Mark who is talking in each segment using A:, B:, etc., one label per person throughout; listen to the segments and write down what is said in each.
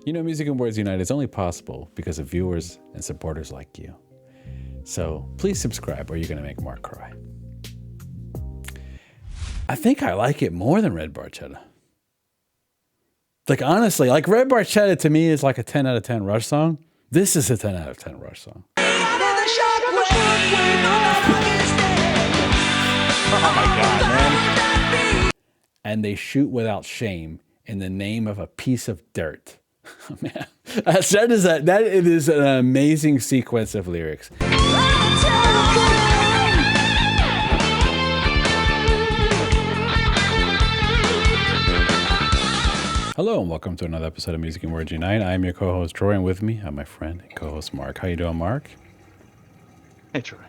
A: You know, Music and Words Unite is only possible because of viewers and supporters like you. So please subscribe or you're going to make Mark cry. I think I like it more than Red Barchetta. Like, honestly, like Red Barchetta to me is like a 10 out of 10 Rush song. This is a 10 out of 10 Rush song.
B: Oh my God, man.
A: And they shoot without shame in the name of a piece of dirt. Man, that is an amazing sequence of lyrics. Hello and welcome to another episode of Music and Words Unite. I am your co-host Troy, and with me, I have my friend and co-host Mark. How you doing, Mark?
B: Hey, Troy.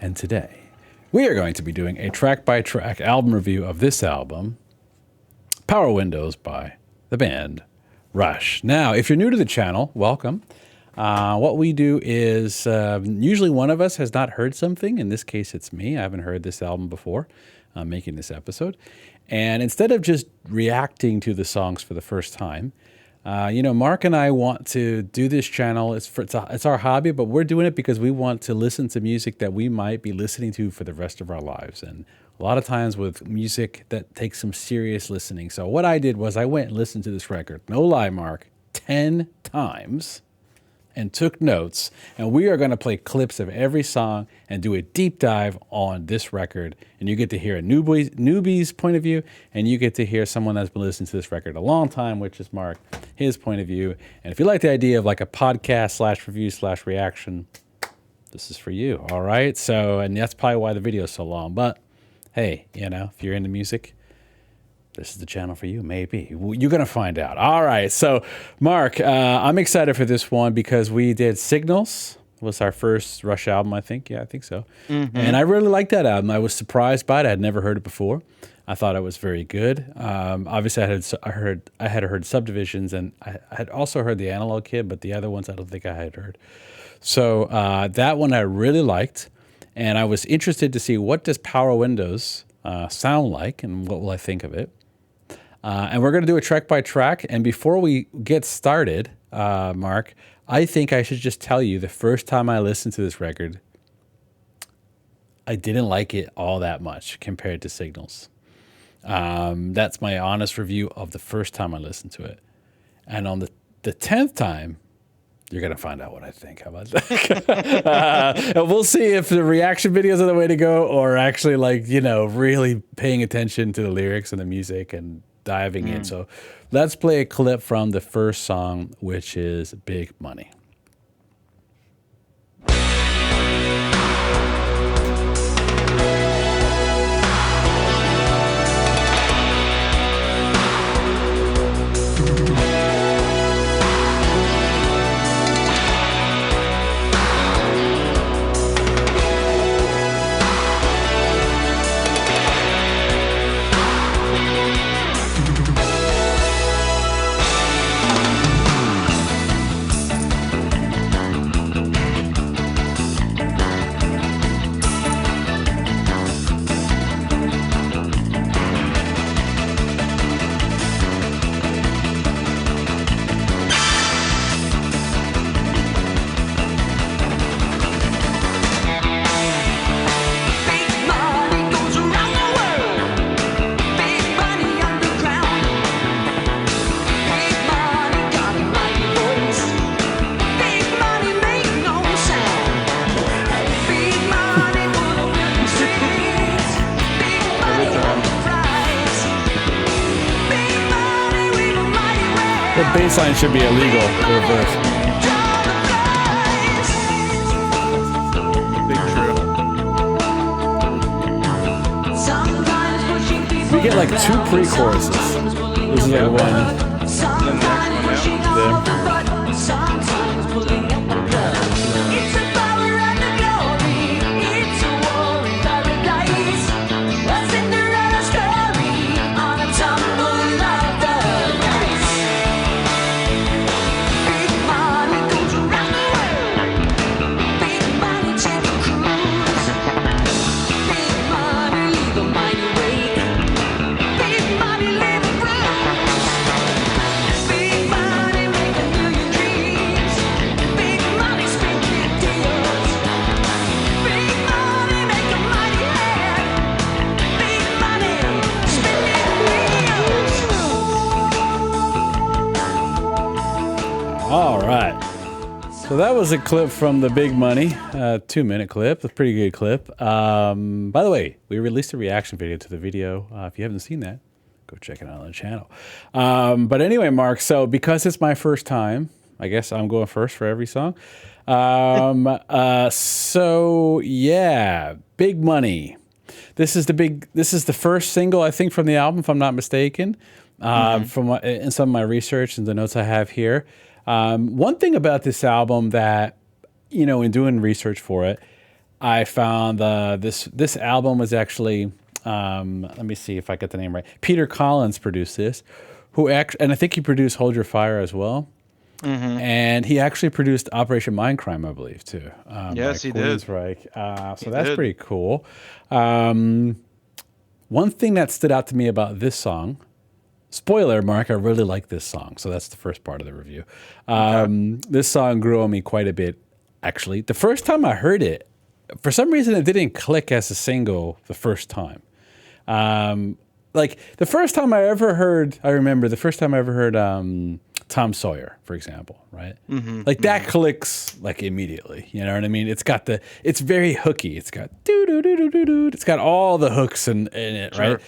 A: And today, we are going to be doing a track-by-track album review of this album, Power Windows by the band Rush. Now, if you're new to the channel, welcome. What we do is usually one of us has not heard something. In this case, it's me. I haven't heard this album before. I'm making this episode. And instead of just reacting to the songs for the first time, Mark and I want to do this channel. It's our hobby, but we're doing it because we want to listen to music that we might be listening to for the rest of our lives. And a lot of times with music that takes some serious listening. So what I did was I went and listened to this record, no lie, Mark, 10 times and took notes. And we are going to play clips of every song and do a deep dive on this record. And you get to hear a newbie's point of view, and you get to hear someone that's been listening to this record a long time, which is Mark, his point of view. And if you like the idea of like a podcast / review / reaction, this is for you. All right. So, and that's probably why the video is so long, but hey, if you're into music, this is the channel for you, maybe. You're going to find out. All right. So, Mark, I'm excited for this one because we did Signals. It was our first Rush album, I think. Yeah, I think so. Mm-hmm. And I really liked that album. I was surprised by it. I had never heard it before. I thought it was very good. Obviously, I had heard Subdivisions, and I had also heard the Analog Kid, but the other ones I don't think I had heard. So that one I really liked. And I was interested to see what does Power Windows sound like and what will I think of it. And we're going to do a track by track. And before we get started, Mark, I think I should just tell you the first time I listened to this record, I didn't like it all that much compared to Signals. That's my honest review of the first time I listened to it. And on the 10th time, you're going to find out what I think. How about that? We'll see if the reaction videos are the way to go or actually really paying attention to the lyrics and the music and diving in. So let's play a clip from the first song, which is Big Money. The bass line should be illegal. The reverse.
B: Big true.
A: We get like 2 pre-choruses. This is like one.
B: And then the next one,
A: All right. So that was a clip from the Big Money, 2-minute clip, a pretty good clip. By the way, we released a reaction video to the video. If you haven't seen that, go check it out on the channel. But anyway, Mark, so because it's my first time, I guess I'm going first for every song. So yeah, Big Money. This is the first single, I think, from the album, if I'm not mistaken. In some of my research and the notes I have here. One thing about this album that, in doing research for it, I found this album was actually, let me see if I get the name right. Peter Collins produced this, and I think he produced Hold Your Fire as well. And he actually produced Operation Mindcrime, I believe, too.
B: Yes, he did.
A: So that's pretty cool. One thing that stood out to me about this song, spoiler, Mark, I really like this song. So that's the first part of the review. This song grew on me quite a bit, actually. The first time I heard it, for some reason, it didn't click as a single the first time. Like, the first time I remember the first time I ever heard Tom Sawyer, for example, right? That clicks like immediately. You know what I mean? It's very hooky. It's got do-do-do-do-do-do. It's got all the hooks in it, right?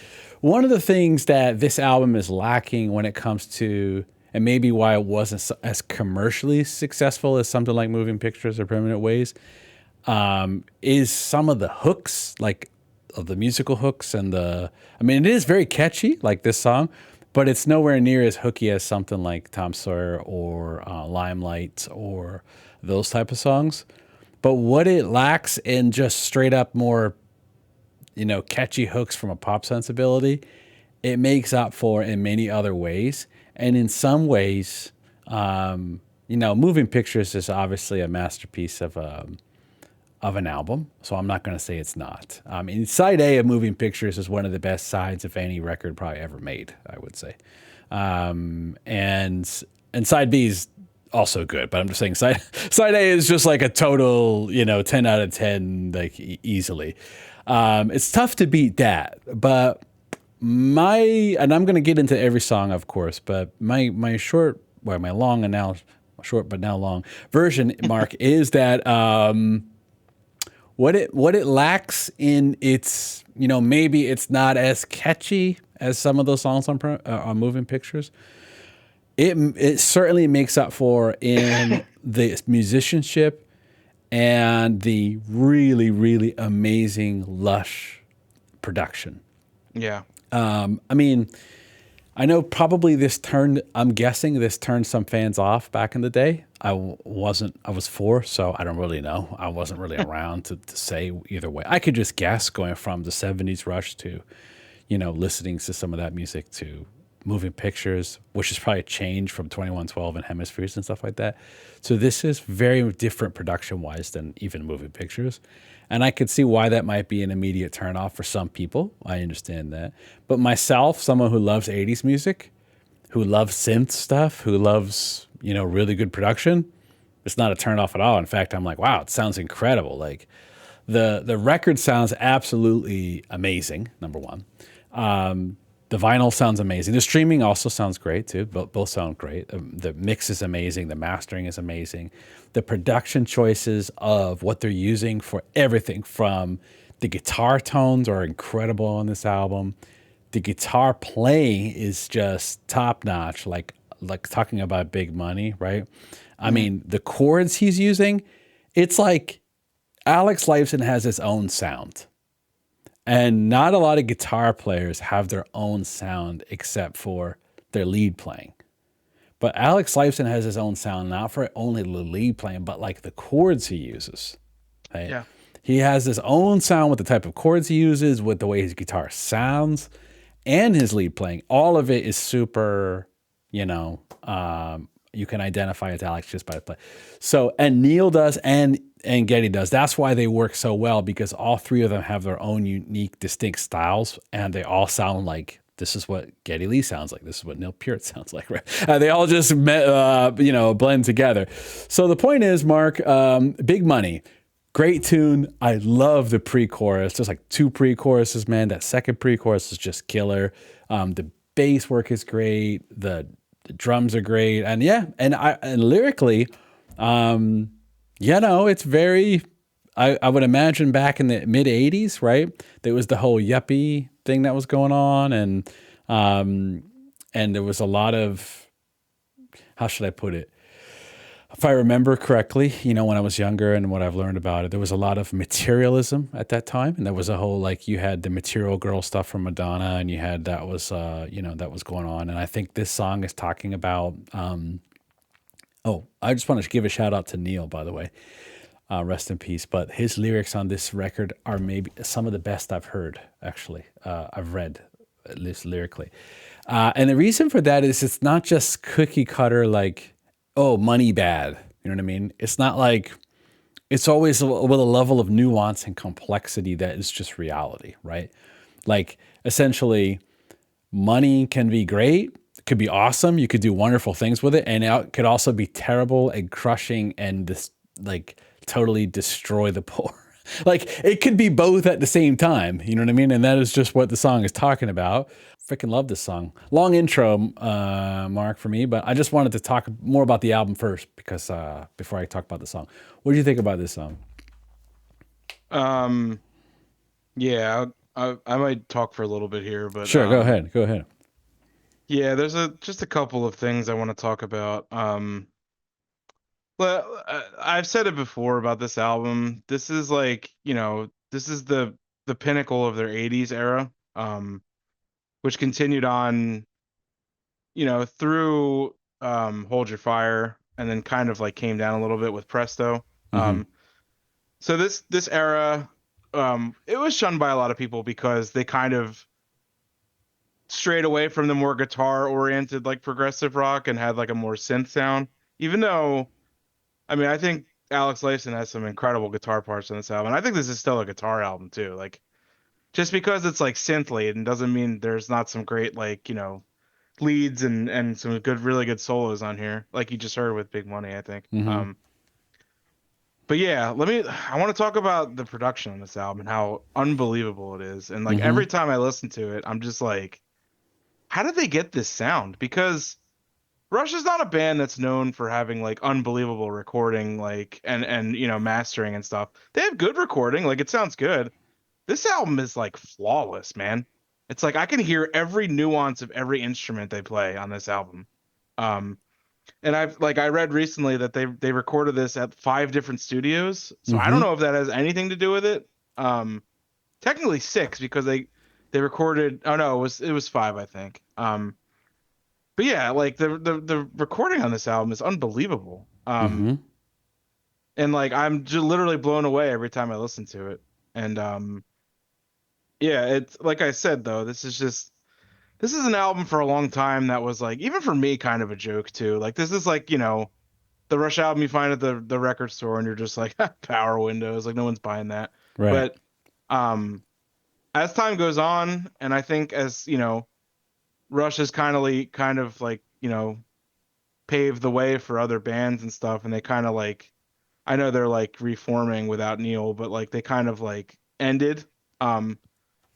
A: One of the things that this album is lacking when it comes to, and maybe why it wasn't as commercially successful as something like Moving Pictures or Permanent Ways, is some of the hooks, like of the musical hooks it is very catchy, like this song, but it's nowhere near as hooky as something like Tom Sawyer or Limelight or those type of songs. But what it lacks in just straight up more, catchy hooks from a pop sensibility, it makes up for in many other ways. And in some ways, Moving Pictures is obviously a masterpiece of an album, so I'm not going to say it's not. Side A of Moving Pictures is one of the best sides of any record probably ever made, I would say. And side B is also good, but I'm just saying side A is just like a total, 10 out of 10, like easily. It's tough to beat that, but and I'm going to get into every song, of course, but my long and now short but now long version, Mark, is that what it lacks in its, maybe it's not as catchy as some of those songs on Moving Pictures. It certainly makes up for in the musicianship and the really, really amazing, lush production.
B: Yeah.
A: I know probably I'm guessing this turned some fans off back in the day. I was 4, so I don't really know. I wasn't really around to say either way. I could just guess going from the 70s rush to, listening to some of that music to Moving Pictures, which is probably a change from 2112 and Hemispheres and stuff like that. So this is very different production-wise than even Moving Pictures. And I could see why that might be an immediate turnoff for some people. I understand that. But myself, someone who loves 80s music, who loves synth stuff, who loves, really good production, it's not a turnoff at all. In fact, I'm like, wow, it sounds incredible. Like the record sounds absolutely amazing, number one. The vinyl sounds amazing. The streaming also sounds great too. Both sound great. The mix is amazing. The mastering is amazing. The production choices of what they're using for everything from the guitar tones are incredible on this album. The guitar playing is just top notch. Like talking about Big Money, right? I mean, the chords he's using, it's like Alex Lifeson has his own sound. And not a lot of guitar players have their own sound except for their lead playing. But Alex Lifeson has his own sound, not for only the lead playing, but like the chords he uses. Right? Yeah. He has his own sound with the type of chords he uses, with the way his guitar sounds, and his lead playing. All of it is super, you can identify as Alex just by the play. So, and Neil does, and Geddy does. That's why they work so well, because all three of them have their own unique, distinct styles, and they all sound like this is what Geddy Lee sounds like. This is what Neil Peart sounds like, right? They all just blend together. So the point is, Mark, Big Money, great tune. I love the pre-chorus. There's like 2 pre-choruses, man. That second pre-chorus is just killer. The bass work is great. The The drums are great, and yeah, and lyrically, um, it's very. I would imagine back in the mid '80s, right? There was the whole yuppie thing that was going on, um, and there was a lot of, how should I put it? If I remember correctly, when I was younger and what I've learned about it, there was a lot of materialism at that time, and there was a whole, like, you had the Material Girl stuff from Madonna, and you had that was that was going on, and I think this song is talking about. Oh, I just want to give a shout out to Neil, by the way. Rest in peace. But his lyrics on this record are maybe some of the best I've heard. Actually, I've read, at least lyrically, and the reason for that is it's not just cookie cutter, like, oh, money bad. You know what I mean? It's not like, it's always with a level of nuance and complexity that is just reality, right? Like, essentially, money can be great, it could be awesome, you could do wonderful things with it, and it could also be terrible and crushing and this, like, totally destroy the poor. Like, it could be both at the same time, you know what I mean? And that is just what the song is talking about. Freaking love this song. Long intro, Mark, for me, but I just wanted to talk more about the album first, because before I talk about the song. What do you think about this song?
B: Um, yeah, I might talk for a little bit here, but
A: Sure, go ahead. Go ahead.
B: yeah, there's just a couple of things I want to talk about. Well, I've said it before about this album. This is like, this is the pinnacle of their 80s era, which continued on, through Hold Your Fire, and then kind of like came down a little bit with Presto.
A: Mm-hmm.
B: So this era, it was shunned by a lot of people because they kind of strayed away from the more guitar oriented like progressive rock and had like a more synth sound. Even though, I mean, I think Alex Lifeson has some incredible guitar parts on this album. And I think this is still a guitar album too. Like, just because it's like synth laden doesn't mean there's not some great, like, leads and some good, really good solos on here, like you just heard with Big Money, I think.
A: Mm-hmm.
B: But yeah, I want to talk about the production on this album and how unbelievable it is. And like
A: Mm-hmm.
B: every time I listen to it, I'm just like, how did they get this sound? Because Rush is not a band that's known for having like unbelievable recording, like, and mastering and stuff. They have good recording, like it sounds good. This album is like flawless, man. It's like I can hear every nuance of every instrument they play on this album. Um, and I read recently that they recorded this at 5 different studios. So I don't
A: Mm-hmm.
B: know if that has anything to do with it. Um, Technically six, because they recorded, oh no, it was five, I think. But yeah, like the recording on this album is unbelievable.
A: Mm-hmm.
B: And like I'm just literally blown away every time I listen to it. And yeah, it's like I said though, this is an album for a long time that was like, even for me, kind of a joke too. Like this is like, the Rush album you find at the record store and you're just like, Power Windows, like no one's buying that.
A: Right.
B: But um as time goes on, and I think as, Rush has kind of like, paved the way for other bands and stuff, and they kind of like, I know they're like reforming without Neil, but like they kind of like ended. Um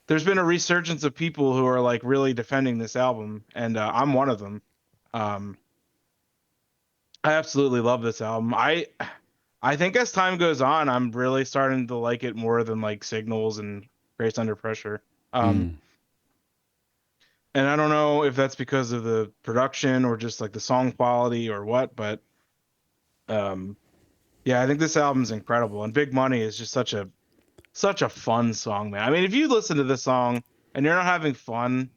B: there's been a resurgence of people who are like really defending this album, and I'm one of them. Um I absolutely love this album. I think as time goes on, I'm really starting to like it more than like Signals and Grace Under Pressure. Um,
A: Mm.
B: and I don't know if that's because of the production or just like the song quality or what, but um, yeah, I think this album's incredible. And Big Money is just such a fun song, man. I mean, if you listen to this song and you're not having fun,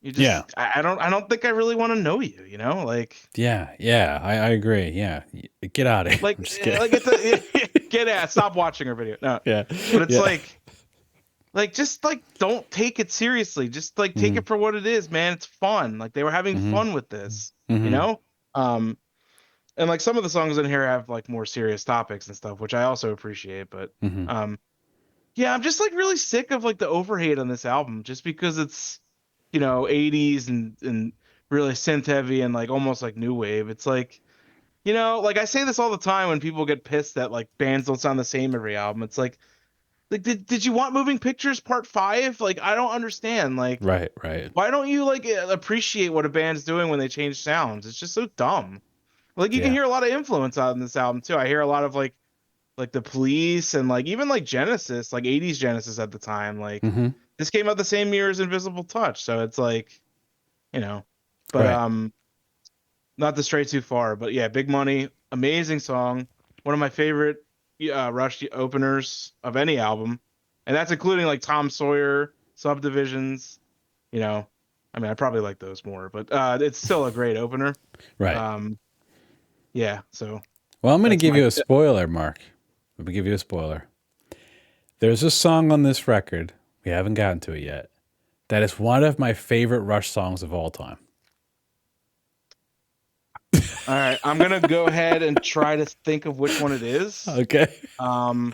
B: you
A: Yeah.
B: just I don't think I really want to know you, like
A: Yeah. Yeah. I agree. Yeah. Get out of here.
B: like
A: I'm just
B: eh,
A: kidding.
B: like it's a get ass, stop watching her video. No.
A: Yeah.
B: But it's
A: Yeah.
B: like just like don't take it seriously. Just like take
A: Mm-hmm.
B: it for what it is, man. It's fun. Like they were having
A: Mm-hmm.
B: fun with this, you
A: Mm-hmm.
B: know? Um and like some of the songs in here have like more serious topics and stuff, which I also appreciate, but
A: Mm-hmm.
B: um yeah, I'm just like really sick of like the overhate on this album just because it's 80s and really synth heavy and like almost like new wave. It's like, like I say this all the time when people get pissed that like bands don't sound the same every album. It's like Like, did you want Moving Pictures Part 5? Like, I don't understand. Like,
A: Right, right.
B: why don't you like appreciate what a band's doing when they change sounds? It's just so dumb. Like, you can
A: Yeah.
B: hear a lot of influence on this album too. I hear a lot of like the Police and like even like Genesis, like 80s Genesis at the time. Like,
A: Hmm.
B: this came out the same year as Invisible Touch, so it's like, you know, but
A: Right.
B: not to stray too far, but yeah, Big Money, amazing song, one of my favorite Rush openers of any album, and that's including like Tom Sawyer, Subdivisions. You know, I mean, I probably like those more, but it's still a great opener.
A: Right.
B: Um, yeah, so
A: Well, I'm going to
B: that's
A: give
B: my
A: you a spoiler, Mark. Let me give you a spoiler. There's a song on this record, we haven't gotten to it yet, that is one of my favorite Rush songs of all time.
B: all right. I'm gonna go ahead and try to think of which one it is.
A: Okay.
B: Um,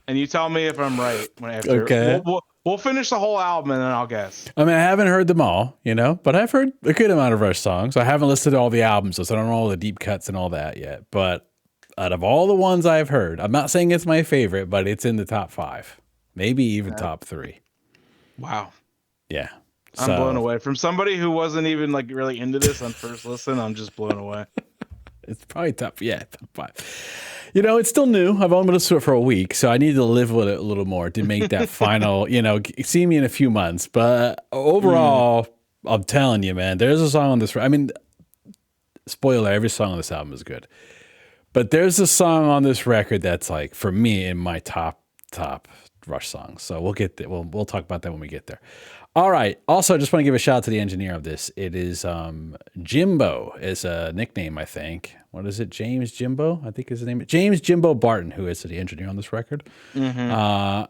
B: and you tell me if I'm right when after.
A: Okay.
B: We'll finish the whole album and then I'll guess.
A: I mean, I haven't heard them all, but I've heard a good amount of Rush songs. I haven't listened to all the albums, so I don't know all the deep cuts and all that yet. But out of all the ones I've heard, I'm not saying it's my favorite, but it's in the top 5, maybe even top 3.
B: Wow.
A: Yeah.
B: I'm blown
A: So
B: away. From somebody who wasn't even like really into this on first listen, I'm just blown away.
A: it's probably top 5. It's still new. I've only been listening to it for a week, so I need to live with it a little more to make that final, see me in a few months. But overall, I'm telling you, man, there's a song on this. I mean, spoiler, every song on this album is good. But there's a song on this record that's like, for me, in my top Rush songs. So we'll get there. We'll talk about that when we get there. All right. Also, I just want to give a shout out to the engineer of this. It is Jimbo is a nickname, I think. What is it? James Jimbo, I think is his name. James Jimbo Barton, who is the engineer on this record.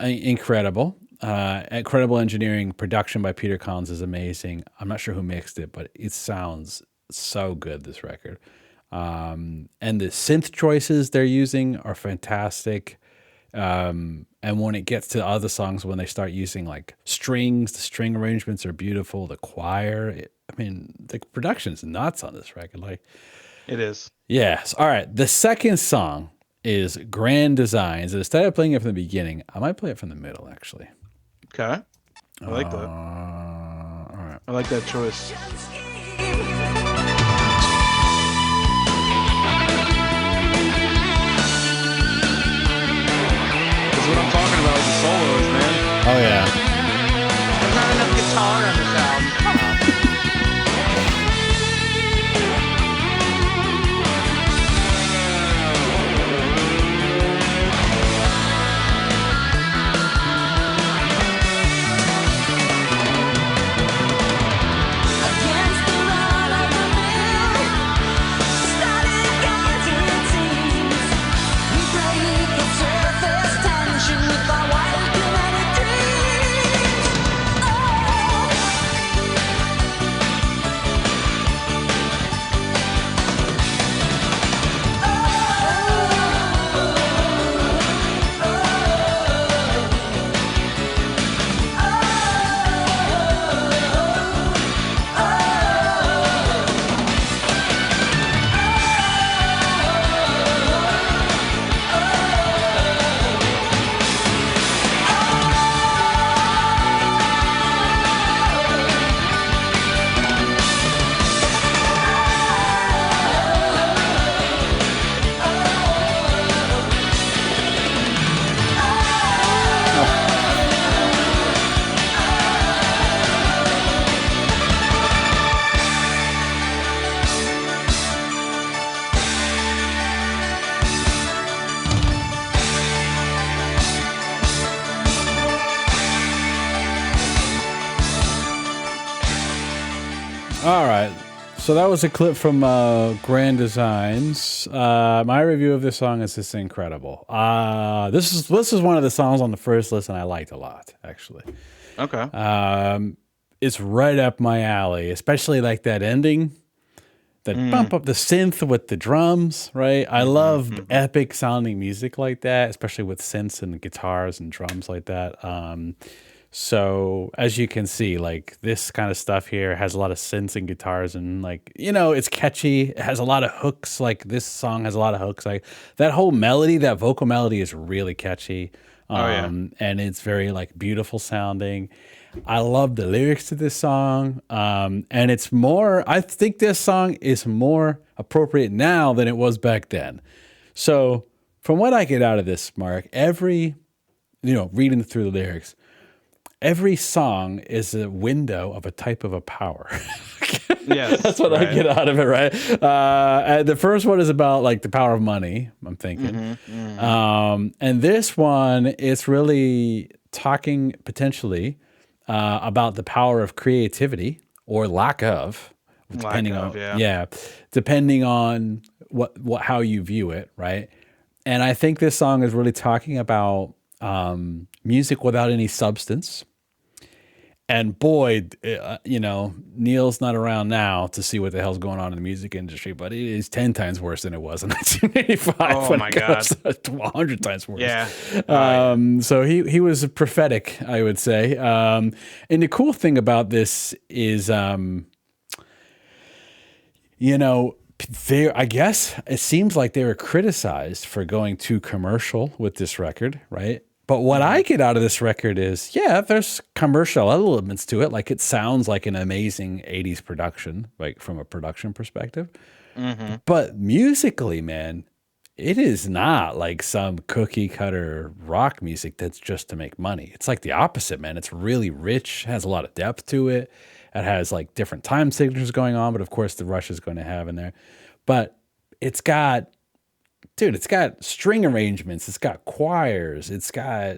A: Incredible. Incredible engineering. Production by Peter Collins is amazing. I'm not sure who mixed it, but it sounds so good, this record. And the synth choices they're using are fantastic. And when it gets to other songs, when they start using like strings, the string arrangements are beautiful. The choir, the production is nuts on this record. Like,
B: it is.
A: Yes. All right. The second song is Grand Designs. And instead of playing it from the beginning, I might play it from the middle, actually.
B: Okay. I like that.
A: All right.
B: I like that choice. What I'm talking about with the solos, man.
A: Oh, yeah.
B: There's not enough guitar on this album. Come on.
A: All right. So that was a clip from Grand Designs. My review of this song is just incredible. This is one of the songs on the first listen I liked a lot, actually.
B: Okay.
A: It's right up my alley, especially like that ending, that bump up the synth with the drums, right? I love epic sounding music like that, especially with synths and guitars and drums like that. So as you can see, like this kind of stuff here has a lot of synths and guitars and like, it's catchy. It has a lot of hooks. Like this song has a lot of hooks. Like that whole melody, that vocal melody is really catchy.
B: Oh yeah.
A: And it's very like beautiful sounding. I love the lyrics to this song, and it's more. I think this song is more appropriate now than it was back then. So, from what I get out of this, Mark, reading through the lyrics, every song is a window of a type of a power. That's
B: Yes.
A: what I
B: Right.
A: get out of it, right? And the first one is about like the power of money, I'm thinking.
B: Mm-hmm. Mm-hmm.
A: And this one is really talking potentially about the power of creativity or lack of,
B: Lack
A: depending
B: of,
A: on,
B: yeah.
A: yeah, depending on how you view it, right? And I think this song is really talking about music without any substance. And boy, Neil's not around now to see what the hell's going on in the music industry, but it is 10 times worse than it was in 1985
B: Oh
A: when
B: my
A: it
B: God.
A: goes 100 times worse.
B: Yeah. Oh yeah.
A: So he was prophetic, I would say. And the cool thing about this is, I guess it seems like they were criticized for going too commercial with this record, right? But what
B: Mm-hmm.
A: I get out of this record is, yeah, there's commercial elements to it. Like it sounds like an amazing 80s production, like from a production perspective.
B: Mm-hmm.
A: But musically, man, it is not like some cookie cutter rock music that's just to make money. It's like the opposite, man. It's really rich, has a lot of depth to it. It has like different time signatures going on, but of course the Rush is going to have in there. But it's got, dude, it's got string arrangements, it's got choirs, it's got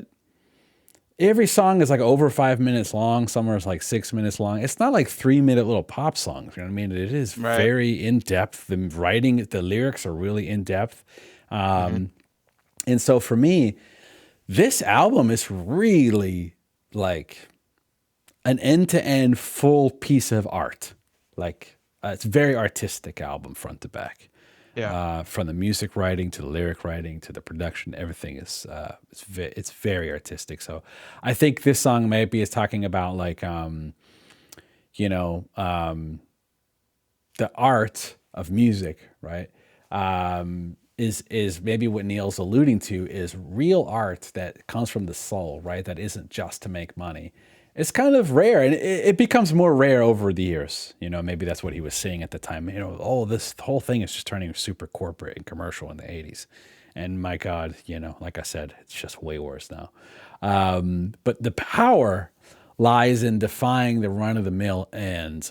A: every song is like over 5 minutes long. Somewhere it's like 6 minutes long. It's not like 3 minute little pop songs. You know what I mean? It is
B: Right.
A: very in depth. The writing, the lyrics are really in depth.
B: Mm-hmm.
A: And so for me, this album is really like an end to end full piece of art. Like it's a very artistic album front to back.
B: Yeah.
A: From the music writing to the lyric writing to the production, everything is it's very artistic. So I think this song maybe is talking about like you know um, the art of music, right? Is maybe what Neil's alluding to is real art that comes from the soul, right? That isn't just to make money. It's kind of rare, and it becomes more rare over the years. Maybe that's what he was saying at the time. Oh, this whole thing is just turning super corporate and commercial in the '80s, and my God, like I said, it's just way worse now. But the power lies in defying the run of the mill and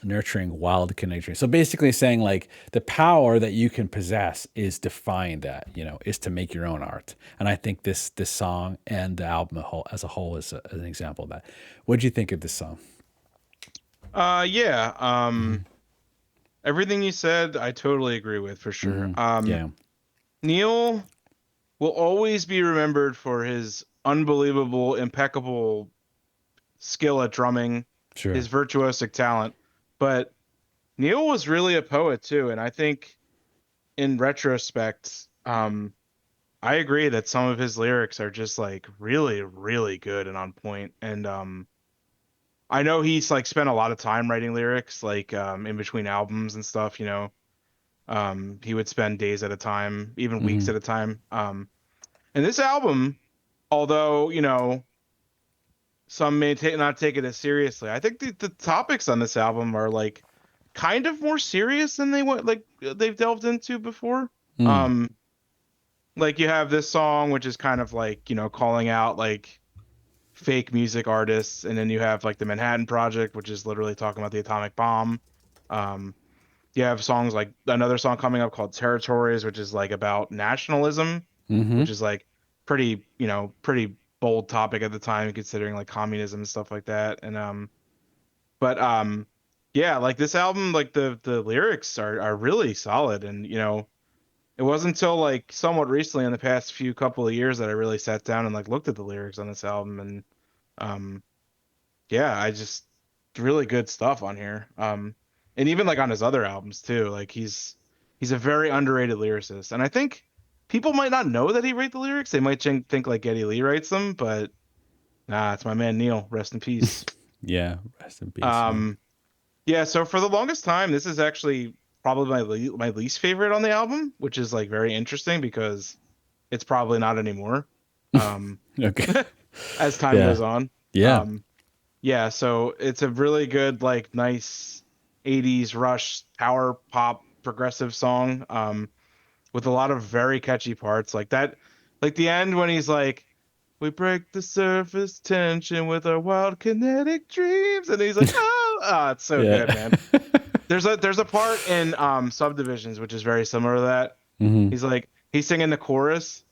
A: nurturing wild connection. So basically saying like the power that you can possess is define that, is to make your own art. And I think this song and the album as a whole is an example of that. What do you think of this song?
B: Yeah.
A: Hmm.
B: Everything you said, I totally agree with for sure.
A: Hmm. Yeah,
B: Neil will always be remembered for his unbelievable, impeccable skill at drumming,
A: sure.
B: his virtuosic talent. But Neil was really a poet too, and I think in retrospect, I agree that some of his lyrics are just like really, really good and on point. And I know he's like spent a lot of time writing lyrics, like in between albums and stuff. He would spend days at a time, even weeks
A: Hmm.
B: at a time. And this album, although some may not take it as seriously, I think the topics on this album are like kind of more serious than they've delved into before.
A: Mm.
B: Um, like you have this song, which is kind of like calling out like fake music artists, and then you have like the Manhattan Project, which is literally talking about the atomic bomb. Um, you have songs like another song coming up called Territories, which is like about nationalism,
A: Hmm.
B: which is like pretty bold topic at the time considering like communism and stuff like that. And but yeah, like this album, like the lyrics are really solid. And it wasn't until like somewhat recently in the past few couple of years that I really sat down and like looked at the lyrics on this album. And um yeah, I just really good stuff on here. And even like on his other albums too. Like he's a very underrated lyricist. And I think people might not know that he wrote the lyrics. They might think like Geddy Lee writes them, but nah, it's my man Neil. Rest in peace.
A: Yeah, rest in peace, man.
B: Um, yeah, so for the longest time, this is actually probably my least favorite on the album, which is like very interesting because it's probably not anymore. um,
A: Okay.
B: as time
A: Yeah.
B: goes on.
A: Yeah.
B: Um, yeah, so it's a really good, like, nice 80s Rush power pop progressive song, with a lot of very catchy parts like that, like the end when he's like, "We break the surface tension with our wild kinetic dreams," and he's like, "Oh, it's so good,
A: Yeah.
B: man." There's a part in Subdivisions which is very similar to that.
A: Hmm.
B: He's singing the chorus,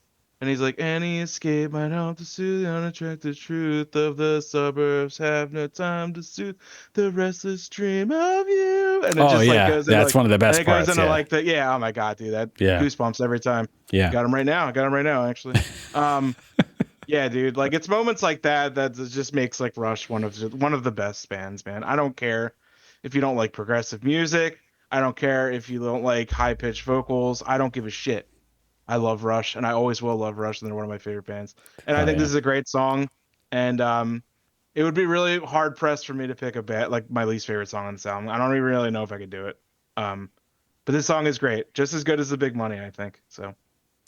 B: and he's like, "Any escape might help to soothe the unattractive truth of the suburbs. Have no time to soothe the restless dream of you." And it
A: Oh
B: just like
A: yeah,
B: goes into
A: that's
B: like,
A: one of the
B: and
A: best
B: it goes
A: parts.
B: into
A: Yeah.
B: like the yeah. Oh my god, dude, that
A: Yeah.
B: goosebumps every time.
A: Yeah.
B: Got him right now. Got him right now, actually. Um, yeah, dude. Like it's moments like that that just makes like Rush one of the best bands, man. I don't care if you don't like progressive music. I don't care if you don't like high pitched vocals. I don't give a shit. I love Rush, and I always will love Rush, and they're one of my favorite bands. And I
A: Oh
B: think this
A: yeah.
B: is a great song. And it would be really hard pressed for me to pick a band like my least favorite song on this album. I don't even really know if I could do it. Um, but this song is great, just as good as the Big Money, I think. So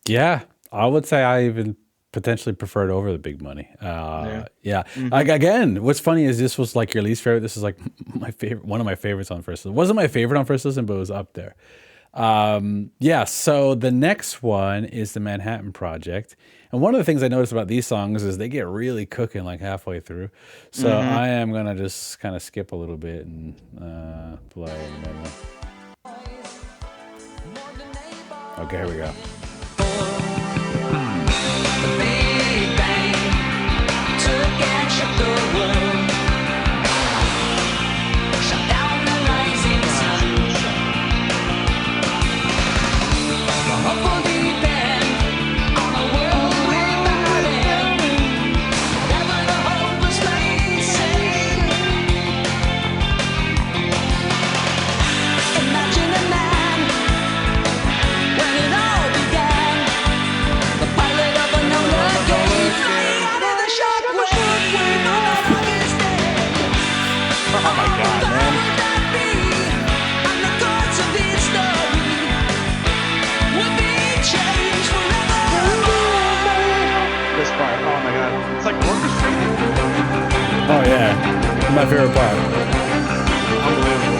A: Yeah, I would say I even potentially prefer it over the Big Money.
B: yeah.
A: Yeah.
B: Hmm.
A: Like again, what's funny is this was like your least favorite. This is like my favorite, one of my favorites on first listen. It wasn't my favorite on first listen, but it was up there. Yeah. So the next one is the Manhattan Project, and one of the things I noticed about these songs is they get really cooking like halfway through. So
B: Hmm.
A: I am gonna just kind of skip a little bit and play. Okay, here we go.
B: Oh my god, man. This part. Oh my god. It's like orchestrated.
A: Oh yeah, my favorite part.
B: Unbelievable.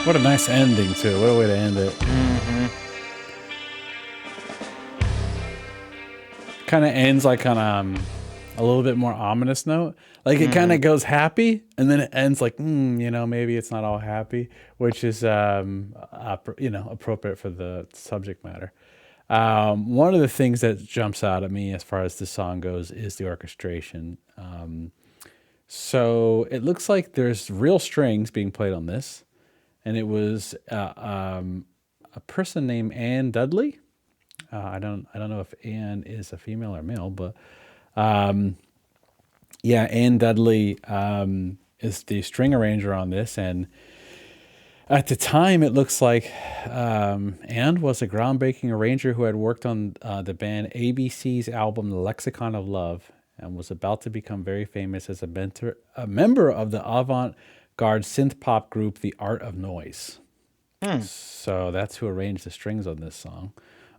A: What a nice ending to it. What a way to end it.
B: Hmm.
A: Kind of ends like on a little bit more ominous note. Like it kind
B: Hmm.
A: of goes happy and then it ends like, maybe it's not all happy, which is, appropriate for the subject matter. One of the things that jumps out at me as far as this song goes is the orchestration. So it looks like there's real strings being played on this, and it was a person named Ann Dudley. I don't know if Ann is a female or male, but yeah, Ann Dudley is the string arranger on this, and at the time, it looks like Ann was a groundbreaking arranger who had worked on the band ABC's album The Lexicon of Love and was about to become very famous as a member of the avant-garde synth pop group The Art of Noise.
B: Hmm.
A: So that's who arranged the strings on this song.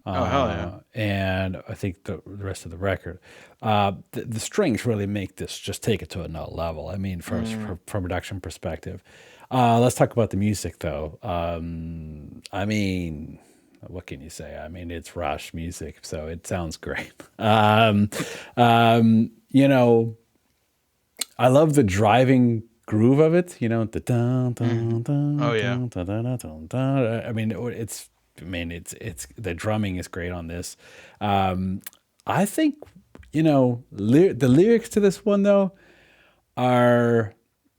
B: Oh hell yeah.
A: And I think the rest of the record. The strings really make this just take it to another level. I mean,
B: Mm.
A: from production perspective. Let's talk about the music, though. I mean, what can you say? I mean, it's Rush music, so it sounds great. You know, I love the driving groove of it. You know, the dun
B: Hmm.
A: dun dun
B: Oh yeah.
A: dun dun dun dun dun. I mean, it's the drumming is great on this. Um, I think the lyrics to this one though are,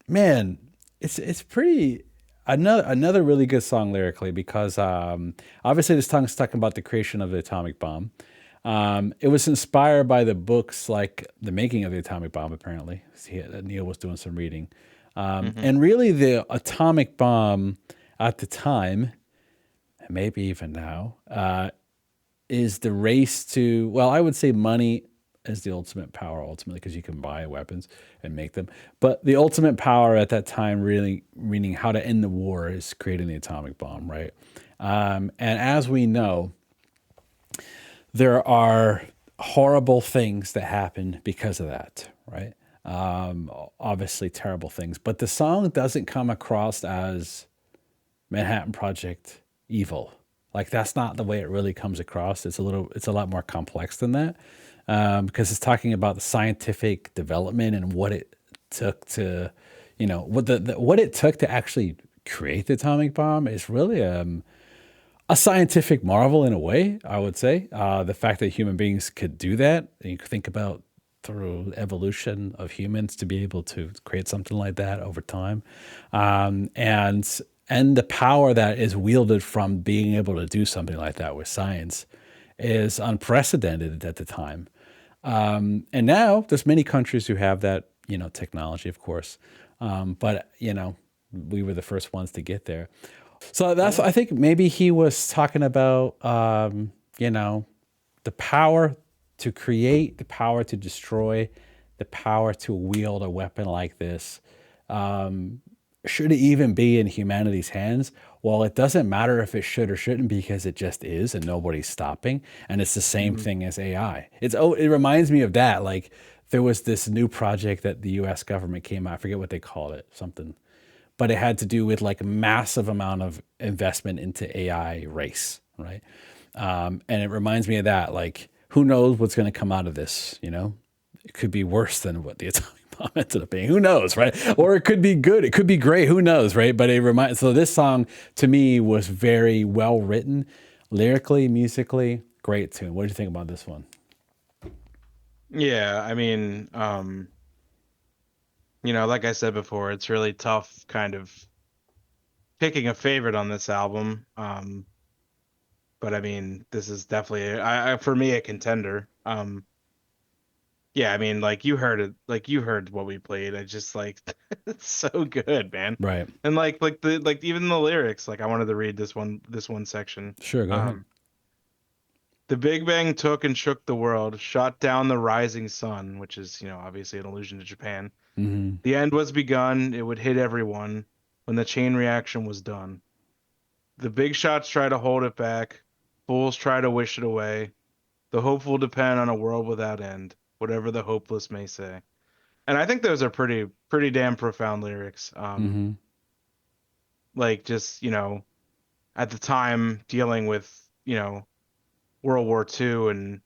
A: man, it's pretty another really good song lyrically because obviously this song's talking about the creation of the atomic bomb. It was inspired by the books like The Making of the Atomic Bomb, apparently. Neil was doing some reading.
B: Hmm.
A: And really, the atomic bomb at the time, and maybe even now, is the race to, well, I would say money is the ultimate power ultimately because you can buy weapons and make them. But the ultimate power at that time, really meaning how to end the war, is creating the atomic bomb, right? And as we know, there are horrible things that happen because of that, right? Obviously, terrible things. But the song doesn't come across as Manhattan Project evil. Like that's not the way it really comes across. It's a lot more complex than that because it's talking about the scientific development and what it took to, what it took to actually create the atomic bomb is really a scientific marvel in a way, I would say. The fact that human beings could do that, and you could think about through evolution of humans to be able to create something like that over time, and the power that is wielded from being able to do something like that with science is unprecedented at the time. And now there's many countries who have that, technology, of course, but we were the first ones to get there. So that's,
B: Yeah.
A: I think maybe he was talking about, the power to create, the power to destroy, the power to wield a weapon like this. Should it even be in humanity's hands? Well, it doesn't matter if it should or shouldn't because it just is and nobody's stopping. And it's the same
B: Hmm.
A: thing as AI. It reminds me of that. Like there was this new project that the US government came out, I forget what they called it, something, but it had to do with like a massive amount of investment into AI race, right? And it reminds me of that. Like, who knows what's going to come out of this? It could be worse than what the atomic bomb ended up being. Who knows, right? Or it could be good. It could be great. Who knows, right? But it reminds. So this song to me was very well written, lyrically, musically, great tune. What do you think about this one?
B: Yeah, I mean, like I said before, it's really tough kind of picking a favorite on this album. But I mean, this is definitely for me a contender. Yeah, I mean, like you heard what we played. I just like it's so good, man.
A: Right.
B: And like even the lyrics, like I wanted to read this one section.
A: Sure. Go ahead.
B: Um, the Big Bang took and shook the world, shot down the rising sun, which is, obviously an allusion to Japan.
A: Hmm.
B: The end was begun, it would hit everyone when the chain reaction was done. The big shots try to hold it back, fools try to wish it away. The hopeful depend on a world without end, whatever the hopeless may say. And I think those are pretty damn profound lyrics.
A: Hmm.
B: Like just, at the time dealing with, World War II and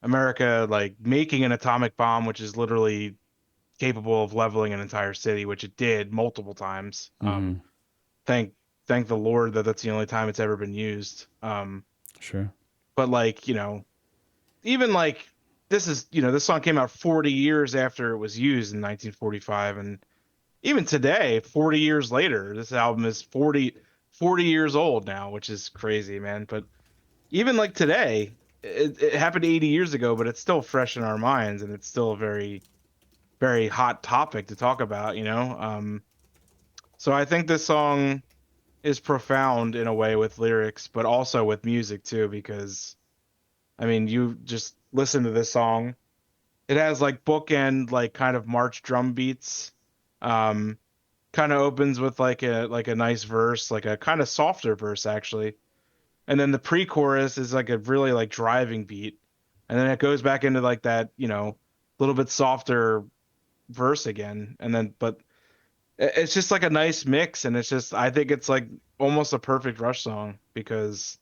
B: America like making an atomic bomb, which is literally capable of leveling an entire city, which it did multiple times.
A: Hmm.
B: Thank thank the Lord that that's the only time it's ever been used.
A: Sure.
B: But like, even like this song came out 40 years after it was used in 1945, and even today, 40 years later, this album is 40 years old now, which is crazy, man. But even like today, it happened 80 years ago, but it's still fresh in our minds, and it's still a very, very hot topic to talk about, So I think this song is profound in a way with lyrics, but also with music too, because I mean, you just listen to this song. It has like bookend, like kind of march drum beats. Um, kind of opens with like a nice verse, like a kind of softer verse actually. And then the pre-chorus is like a really like driving beat. And then it goes back into like that, little bit softer verse again. And then but it's just like a nice mix, and it's just I think it's like almost a perfect Rush song because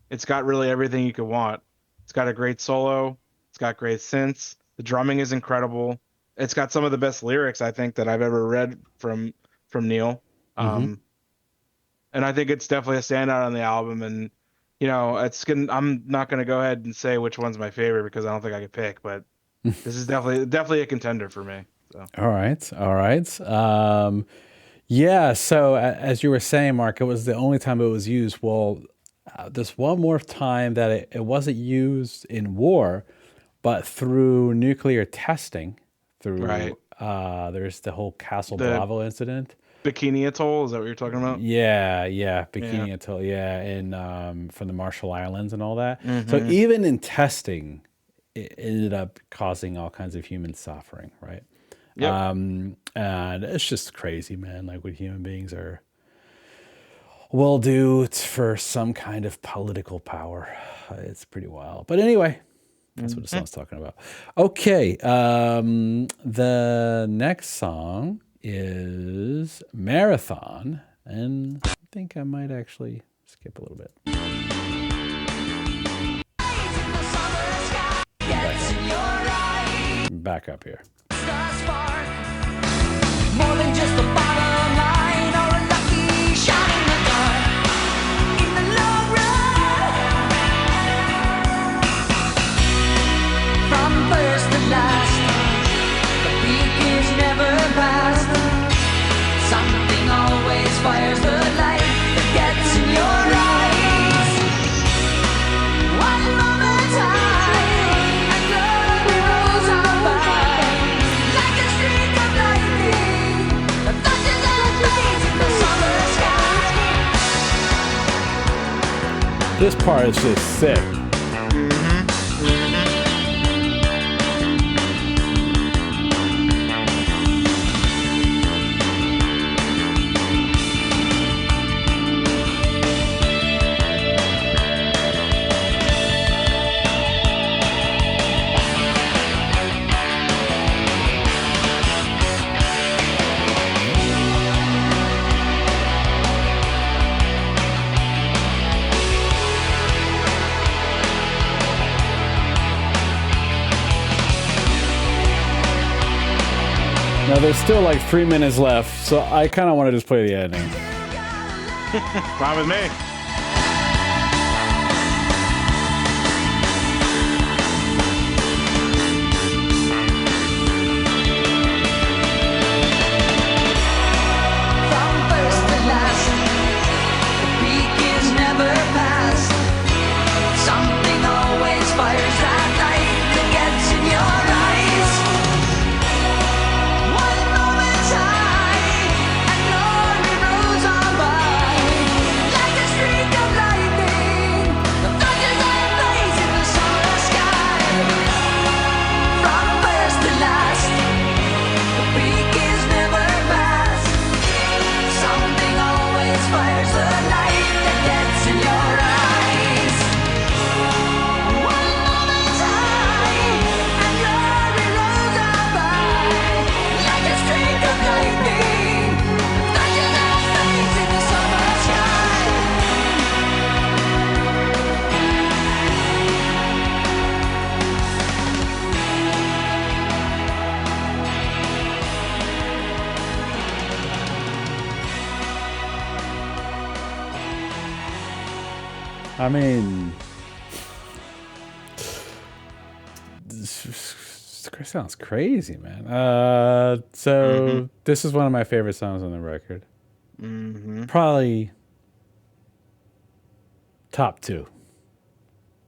B: it's got really everything you could want. It's got a great solo, it's got great synths, the drumming is incredible. It's got some of the best lyrics I think that I've ever read from Neil.
A: Mm-hmm.
B: Um, and I think it's definitely a standout on the album. And I'm not gonna go ahead and say which one's my favorite because I don't think I could pick, but this is definitely a contender for me. So
A: All right. All right. Yeah. So as you were saying, Mark, it was the only time it was used. Well, there's one more time that it wasn't used in war, but through nuclear testing,
B: right,
A: there's the whole Castle
B: the
A: Bravo incident.
B: Bikini Atoll, is that what you're talking about?
A: Yeah, yeah,
B: Yeah.
A: Bikini Atoll, yeah, in from the Marshall Islands and all that. So
B: Mm-hmm.
A: even in testing, it ended up causing all kinds of human suffering, right?
B: Yep.
A: And it's just crazy, man. Like what human beings are will do for some kind of political power. It's pretty wild. But anyway, that's what the
B: Mm-hmm.
A: song's talking about. Okay, the next song is Marathon, and I think I might actually skip a little bit. Back up here.
C: More than just a bottom line or a lucky shot in the dark. In the long run, from first to last, the peak is never past. Something always fires the light that gets in your eyes. One moment high, and glory rolls on by like a streak of lightning that flashes and fades in the summer sky.
A: This part is just sick. Now there's still like 3 minutes left, so I kind of want to just play the ending.
B: Fine with me.
C: From first to last, the peak is never past. Something always fires that light that gets in your eyes. One moment's high, and glory rolls on by like a streak of lightning that flashes and fades in the summer sky. From first to last, the peak is never past. Something always fires the light that gets in your eyes. One moment's high, and glory rolls on by like a streak of lightning that flashes and fades in the summer sky.
A: I mean, this sounds crazy, man. So this is one of my favorite songs on the record.
B: Mm-hmm.
A: Probably top 2,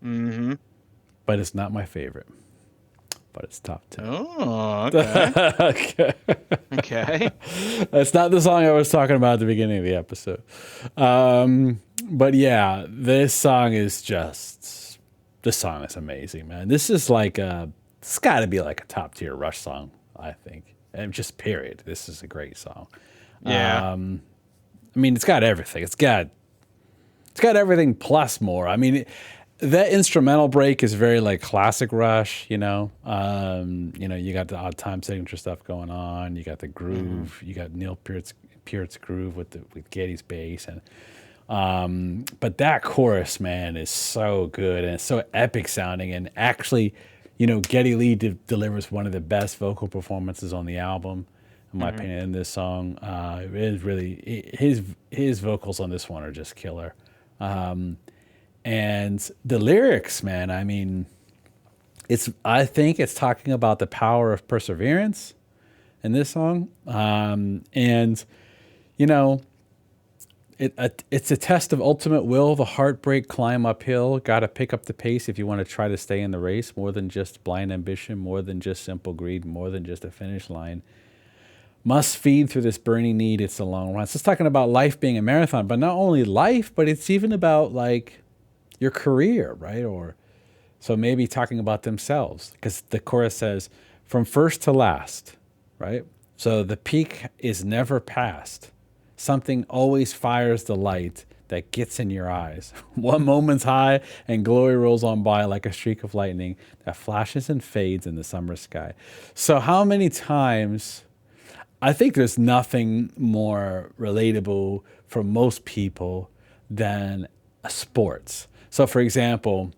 B: Mm-hmm.
A: but it's not my favorite. But it's top 2.
B: Oh, okay.
A: Okay.
B: Okay.
A: That's not the song I was talking about at the beginning of the episode. But yeah, this song is amazing, man. This is like it's got to be like a top tier Rush song, I think. And just period. This is a great song.
B: Yeah.
A: I mean, it's got everything. It's got everything plus more. I mean, that instrumental break is very like classic Rush, you know. You got the odd time signature stuff going on. You got the groove. You got Neil Peart's groove with Geddy's bass, and but that chorus, man, is so good and it's so epic sounding. And actually, Geddy Lee delivers one of the best vocal performances on the album, in my opinion. In this song, it is really his vocals on this one are just killer. And the lyrics, man, I mean, I think it's talking about the power of perseverance in this song. And, it's a test of ultimate will, the heartbreak climb uphill. Got to pick up the pace if you want to try to stay in the race. More than just blind ambition, more than just simple greed, more than just a finish line. Must feed through this burning need. It's a long run. So it's talking about life being a marathon, but not only life, but it's even about like your career, right? Or so maybe talking about themselves, because the chorus says, from first to last, right? So the peak is never past. Something always fires the light that gets in your eyes. One moment's high and glory rolls on by like a streak of lightning that flashes and fades in the summer sky. So how many times, I think there's nothing more relatable for most people than sports. So for example,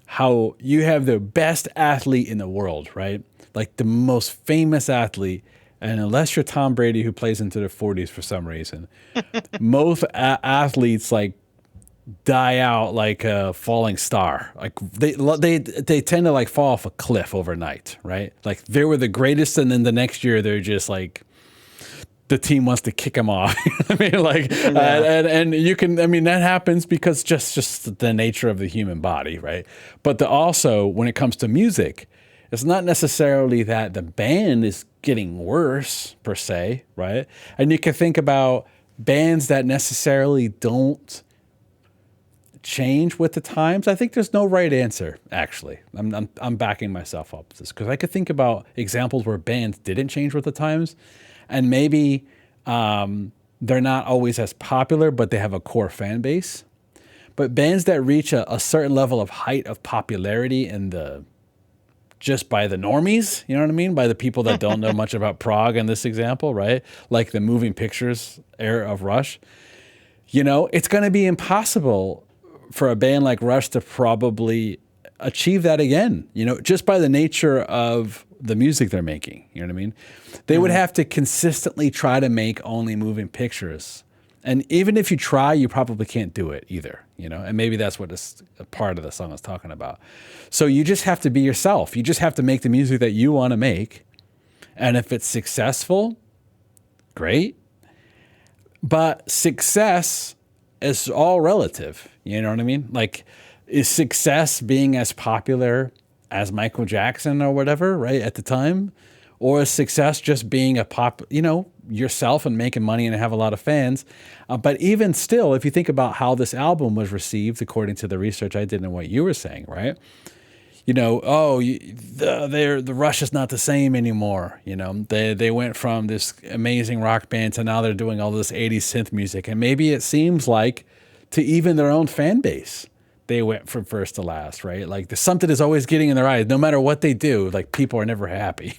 A: how you have the best athlete in the world, right? Like the most famous athlete. And unless you're Tom Brady, who plays into their 40s for some reason, most athletes like die out like a falling star. Like they tend to like fall off a cliff overnight, right? Like they were the greatest, and then the next year they're just like, the team wants to kick him off. I mean, like, and you can, I mean, that happens because just the nature of the human body, right? But also, when it comes to music, it's not necessarily that the band is getting worse per se, right? And you can think about bands that necessarily don't change with the times. I think there's no right answer, actually. I'm backing myself up with this, because I could think about examples where bands didn't change with the times. And maybe they're not always as popular, but they have a core fan base. But bands that reach a certain level of height of popularity just by the normies, you know what I mean? By the people that don't know much about prog in this example, right? Like the moving pictures era of Rush. It's going to be impossible for a band like Rush to probably achieve that again, just by the nature of the music they're making. You know what I mean? They would have to consistently try to make only moving pictures. And even if you try, you probably can't do it either, and maybe that's what this part of the song is talking about. So you just have to be yourself. You just have to make the music that you want to make. And if it's successful, great. But success is all relative. You know what I mean? Like, is success being as popular as Michael Jackson or whatever, right, at the time? Or is success just being yourself and making money and have a lot of fans? But even still, if you think about how this album was received, according to the research I did and what you were saying, right? The Rush is not the same anymore. They went from this amazing rock band to now they're doing all this 80s synth music. And maybe it seems like to even their own fan base, they went from first to last, right? Like something is always getting in their eyes. No matter what they do, like people are never happy.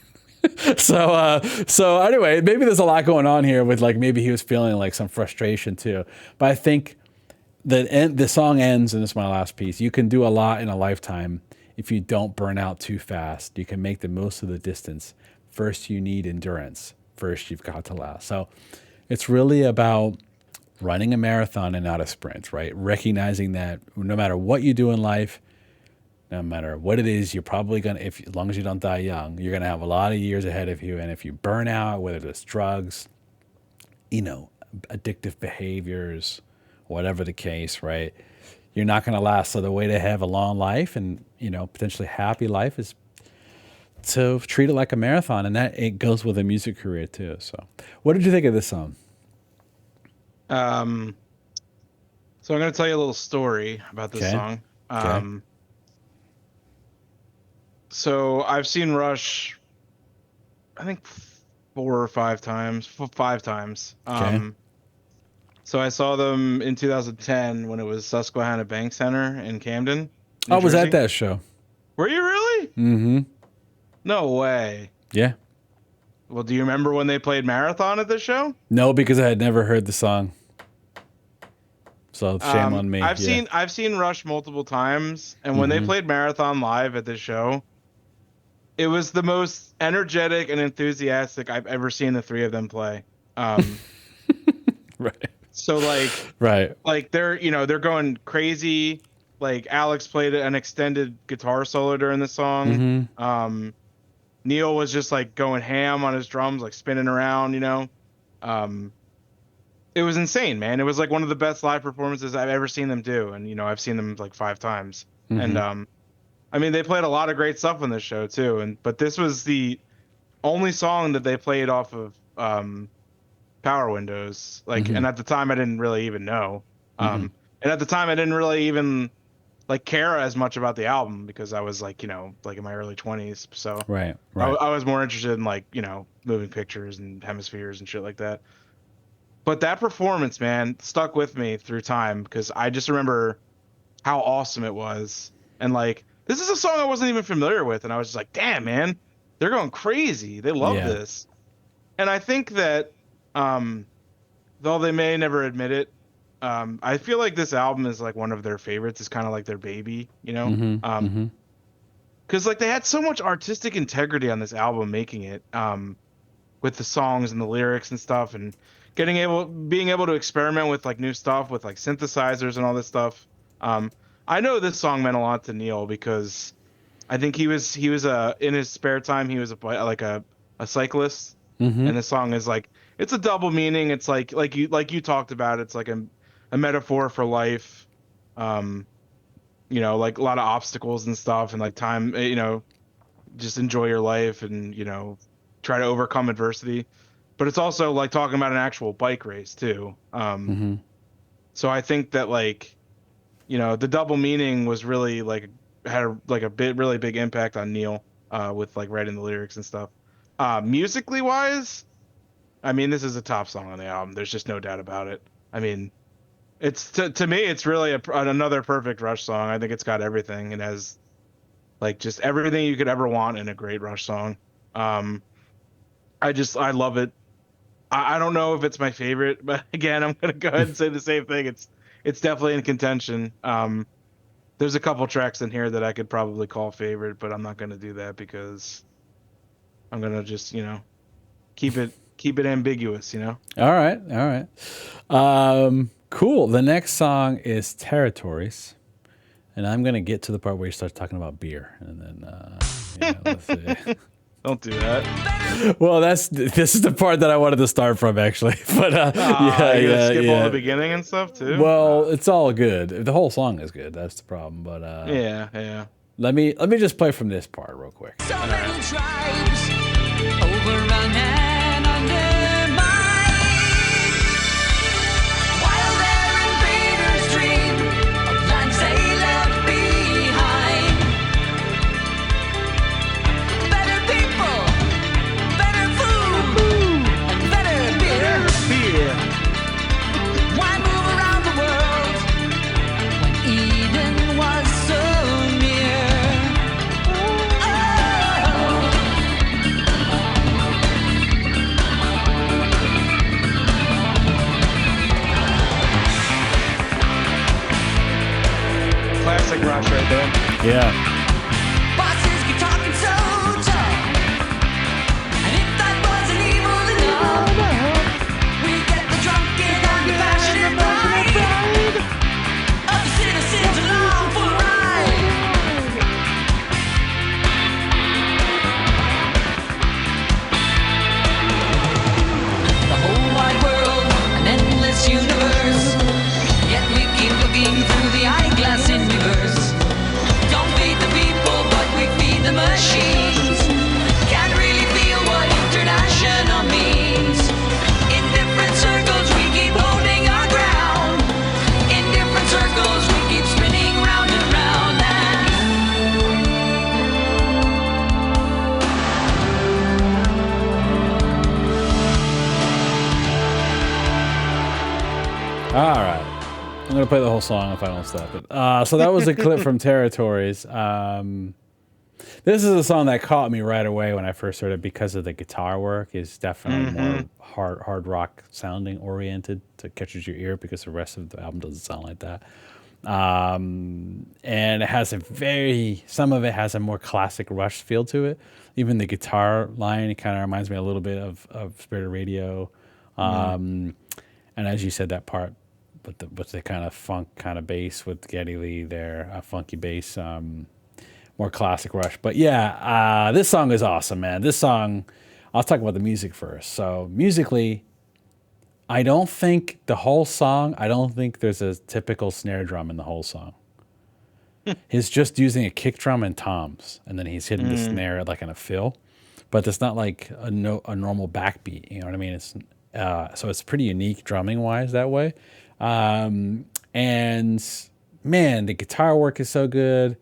A: So anyway, maybe there's a lot going on here with like, maybe he was feeling like some frustration too. But I think the song ends, and this is my last piece. You can do a lot in a lifetime if you don't burn out too fast. You can make the most of the distance. First, you need endurance. First, you've got to last. So it's really about running a marathon and not a sprint, right? Recognizing that no matter what you do in life, no matter what it is, you're probably going to, as long as you don't die young, you're going to have a lot of years ahead of you. And if you burn out, whether it's drugs, addictive behaviors, whatever the case, right? You're not going to last. So the way to have a long life and, potentially happy life is to treat it like a marathon. And that it goes with a music career too. So what did you think of this song?
B: So I'm going to tell you a little story about this song.
A: Okay.
B: So I've seen Rush, I think 4 or 5 times, 5 times.
A: Okay.
B: So I saw them in 2010 when it was Susquehanna Bank Center in Camden, New
A: I was at
B: Jersey.
A: that show.
B: Were you really?
A: Mm-hmm.
B: No way.
A: Yeah.
B: Well, do you remember when they played Marathon at the show?
A: No, because I had never heard the song. So shame on me.
B: I've
A: Yeah.
B: seen Rush multiple times, and when they played Marathon live at this show, it was the most energetic and enthusiastic I've ever seen the three of them play.
A: Right.
B: So
A: Right.
B: they're going crazy. Like Alex played an extended guitar solo during the song. Neil was just like going ham on his drums, like spinning around, It was insane, man. It was like one of the best live performances I've ever seen them do. And, I've seen them like 5 times. And, I mean, they played a lot of great stuff on this show too. But this was the only song that they played off of, Power Windows. And at the time I didn't really even know. And at the time I didn't really even like care as much about the album because I was like, like in my early 20s. So
A: Right.
B: I was more interested in like, moving pictures and hemispheres and shit like that. But that performance, man, stuck with me through time because I just remember how awesome it was. And like, this is a song I wasn't even familiar with. And I was just like, damn, man, they're going crazy. They love this. And I think that, though they may never admit it, I feel like this album is like one of their favorites. It's kind of like their baby, because like they had so much artistic integrity on this album, making it, with the songs and the lyrics and stuff, and being able to experiment with like new stuff with like synthesizers and all this stuff. I know this song meant a lot to Neil because I think he was in his spare time he was a cyclist, and the song is like it's a double meaning. It's like you talked about. It's like a metaphor for life, like a lot of obstacles and stuff, and like time, just enjoy your life and try to overcome adversity. But it's also like talking about an actual bike race too. So I think that like, the double meaning was really like had a really big impact on Neil with like writing the lyrics and stuff. Musically wise, I mean, this is a top song on the album. There's just no doubt about it. I mean, it's to me, it's really another perfect Rush song. I think it's got everything. It has like just everything you could ever want in a great Rush song. I love it. I don't know if it's my favorite, but again, I'm gonna go ahead and say the same thing. It's definitely in contention. There's a couple tracks in here that I could probably call favorite, but I'm not gonna do that because I'm gonna just keep it ambiguous.
A: All right. Cool. The next song is Territories, and I'm gonna get to the part where you start talking about beer, and then let's see.
B: Don't do that.
A: Well, this is the part that I wanted to start from, actually. But
B: skip all the beginning and stuff too.
A: Well, it's all good. The whole song is good. That's the problem. But
B: yeah.
A: Let me just play from this part real quick.
C: So many tribes overrun and undermined, while their invaders dream of lands they left behind. Better people, better food, and better beer. Why move around the world when Eden was so near?
B: Classic Rush right there.
A: Yeah.
C: Bosses keep talking so tough, and if that wasn't evil enough, we get the drunken and the passionate pride of the citizens along for a ride. The whole wide world, an endless universe, yet we keep looking through the eyeglass in reverse. Don't beat the
A: All right. I'm going to play the whole song if I don't stop it. So that was a clip from Territories. This is a song that caught me right away when I first heard it because of the guitar work. It's definitely more hard rock sounding oriented to catches your ear because the rest of the album doesn't sound like that. And it has some of it has a more classic Rush feel to it. Even the guitar line, it kind of reminds me a little bit of Spirit of Radio. And as you said, that part with the kind of funk kind of bass with Geddy Lee there, funky bass, more classic Rush. But yeah, this song is awesome, man. This song, I'll talk about the music first. So musically, I don't think there's a typical snare drum in the whole song. He's just using a kick drum and toms, and then he's hitting the snare like in a fill. But it's not like a normal backbeat, you know what I mean? It's so it's pretty unique drumming wise that way. And man, the guitar work is so good.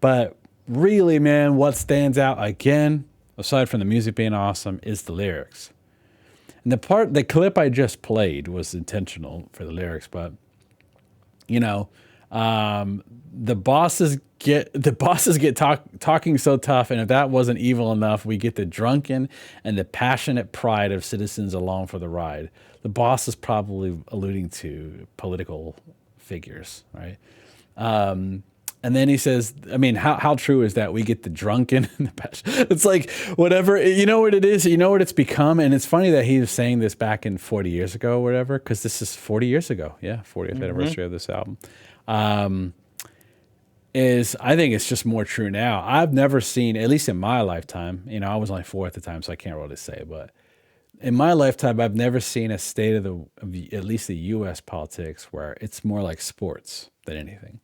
A: But really, man, what stands out again, aside from the music being awesome, is the lyrics. And the clip I just played was intentional for the lyrics, but you know, the bosses get talking so tough, and if that wasn't evil enough, we get the drunken and the passionate pride of citizens along for the ride. The boss is probably alluding to political figures, right? And then he says, I mean, how true is that? We get the drunken and the passion. It's like, whatever, you know what it is, you know what it's become. And it's funny that he was saying this back in 40 years ago or whatever, because this is 40 years ago. Yeah, 40th anniversary of this album. I think it's just more true now. I've never seen, at least in my lifetime, you know, I was only 4 at the time, so I can't really say, but in my lifetime, I've never seen a state of at least the U.S. politics where it's more like sports than anything.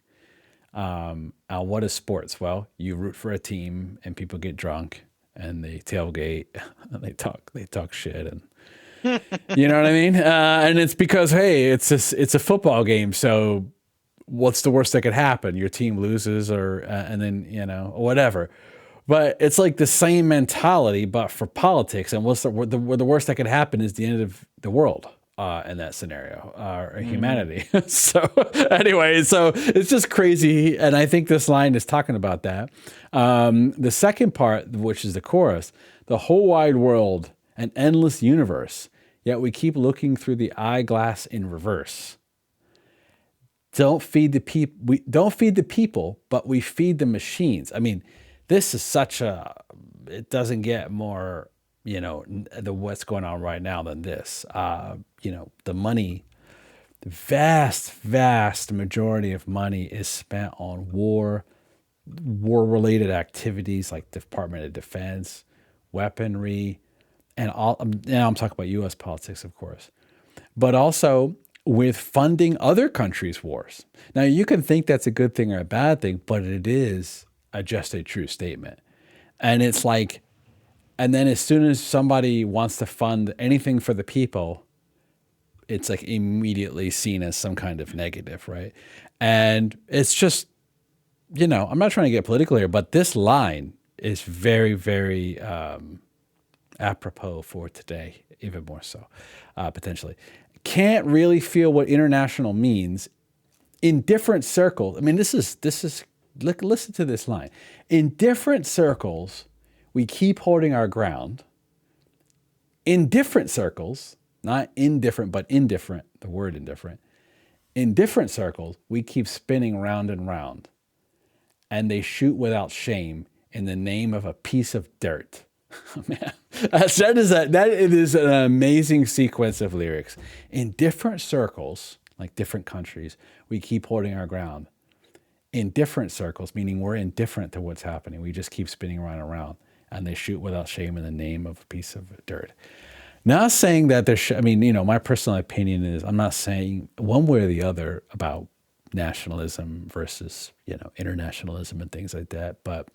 A: What is sports? Well, you root for a team and people get drunk and they tailgate and they talk shit and you know what I mean? And it's because, hey, it's a football game. So what's the worst that could happen? Your team loses and then, you know, whatever. But it's like the same mentality, but for politics. And what's the worst that could happen is the end of the world. In that scenario, or humanity. So anyway, so it's just crazy. And I think this line is talking about that. The second part, which is the chorus, the whole wide world, an endless universe, yet we keep looking through the eyeglass in reverse. Don't feed the people, but we feed the machines. I mean, this is it doesn't get more, you know, what's going on right now than this. You know, the money, the vast majority of money is spent on war-related activities like Department of Defense, weaponry, and all. Now I'm talking about U.S. politics, of course, but also with funding other countries' wars. Now, you can think that's a good thing or a bad thing, but it is just a true statement. And it's like, and then as soon as somebody wants to fund anything for the people, it's like immediately seen as some kind of negative, right? And it's just, you know, I'm not trying to get political here, but this line is very, very apropos for today, even more so, potentially. Can't really feel what international means in different circles. I mean, this is listen to this line. In different circles, we keep holding our ground. In different circles, not indifferent, but indifferent, the word indifferent. In different circles, we keep spinning round and round. And they shoot without shame in the name of a piece of dirt. Man, that is an amazing sequence of lyrics. In different circles, like different countries, we keep holding our ground. In different circles, meaning we're indifferent to what's happening. We just keep spinning around and around. And they shoot without shame in the name of a piece of dirt. Not saying that I mean, you know, my personal opinion is I'm not saying one way or the other about nationalism versus, you know, internationalism and things like that, but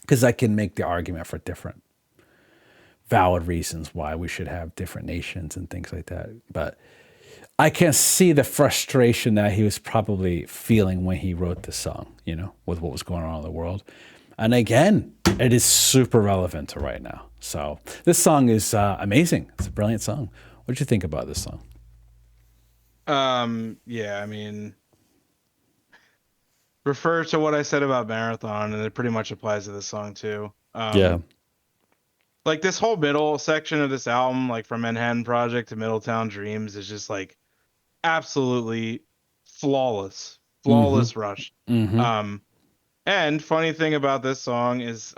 A: because I can make the argument for different valid reasons why we should have different nations and things like that. But I can see the frustration that he was probably feeling when he wrote this song, you know, with what was going on in the world. And again, it is super relevant to right now. So this song is amazing. It's a brilliant song. What did you think about this song?
B: Yeah, I mean, refer to what I said about Marathon, and it pretty much applies to this song too.
A: Yeah.
B: Like this whole middle section of this album, like from Manhattan Project to Middletown Dreams, is just like absolutely flawless,
A: Mm-hmm.
B: flawless Rush.
A: Mm-hmm.
B: Um, and funny thing about this song is